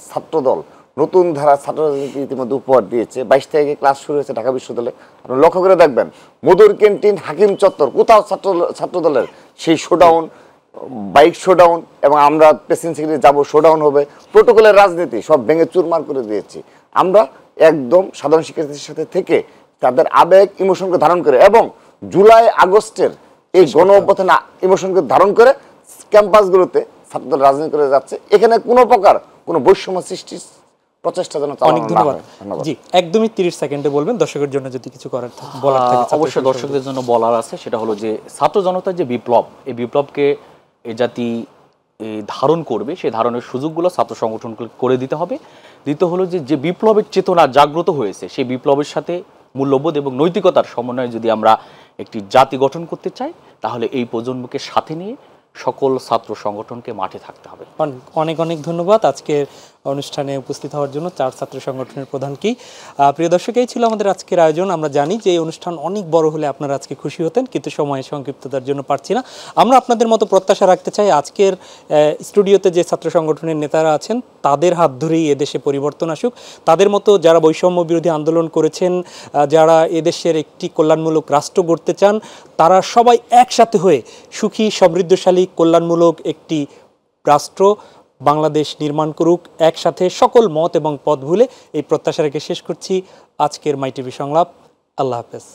ছাত্রদল নতুন ধারা ছাত্র রাজনীতি ইতিমধ্যে উপহার দিয়েছে। 22 তারিখে ক্লাস শুরু হয়েছে ঢাকা বিশ্ববিদ্যালয়ে। আপনি লক্ষ্য করে দেখবেন মধুর ক্যান্টিন, হাকিম চত্বর, কোথাও ছাত্রদলের সেই শোডাউন, বাইক শোডাউন, এবং আমরা প্রেসিডেন্ট সেক্রেটারি যাবো, শোডাউন হবে, প্রোটোকলের রাজনীতি সব ভেঙে চুরমার করে দিয়েছি। আমরা একদম সাধারণ শিক্ষার্থীদের সাথে থেকে তাদের আবেগ ইমোশনকে ধারণ করে এবং জুলাই আগস্টের এই গণ অভ্যুত্থান ইমোশনকে ধারণ করে ক্যাম্পাসগুলোতে ছাত্রদল রাজনীতি করে যাচ্ছে। এখানে কোনো প্রকার কোনো বৈষম্য সৃষ্টির প্রচেষ্টা যেন চালানো না হয়। অনেক ধন্যবাদ। জি একদমই 30 সেকেন্ডে বলবেন, দর্শকের জন্য যদি কিছু করার থাকে, বলার থাকে। অবশ্যই দর্শকদের জন্য বলার আছে, সেটা হলো যে ছাত্র জনতার যে বিপ্লব, এই বিপ্লবকে এই জাতি ধারণ করবে, সেই ধারণের সুযোগগুলো ছাত্র সংগঠনকে করে দিতে হবে। দ্বিতীয় হলো যে বিপ্লবের চেতনা জাগ্রত হয়েছে, সেই বিপ্লবের সাথে মূল্যবোধ এবং নৈতিকতার সমন্বয়ে যদি আমরা একটি জাতি গঠন করতে চাই, তাহলে এই প্রজন্মকে সাথে নিয়ে সকল ছাত্র সংগঠনকে মাঠে থাকতে হবে। অনেক অনেক ধন্যবাদ আজকের অনুষ্ঠানে উপস্থিত হওয়ার জন্য চার ছাত্র সংগঠনের প্রধানকে। প্রিয় দর্শক, এই ছিল আমাদের আজকের আয়োজন। আমরা জানি যে এই অনুষ্ঠান অনেক বড় হলে আপনারা আজকে খুশি হতেন, কিন্তু সময়ের সংক্ষিপ্ততার জন্য পারছি না। আমরা আপনাদের মতো প্রত্যাশা রাখতে চাই আজকের স্টুডিওতে যে ছাত্র সংগঠনের নেতারা আছেন তাদের হাত ধরেই এদেশে পরিবর্তন আসুক। তাদের মতো যারা বৈষম্য বিরোধী আন্দোলন করেছেন, যারা এদেশের একটি কল্যাণমূলক রাষ্ট্র গড়তে চান, তারা সবাই একসাথে হয়ে সুখী, সমৃদ্ধশালী, কল্যাণমূলক একটি রাষ্ট্র বাংলাদেশ নির্মাণ করুক। একসাথে সকল মত এবং পথ ভুলে এই প্রত্যাশা রেখে শেষ করছি আজকের মাই টিভি সংলাপ। আল্লাহ হাফেজ।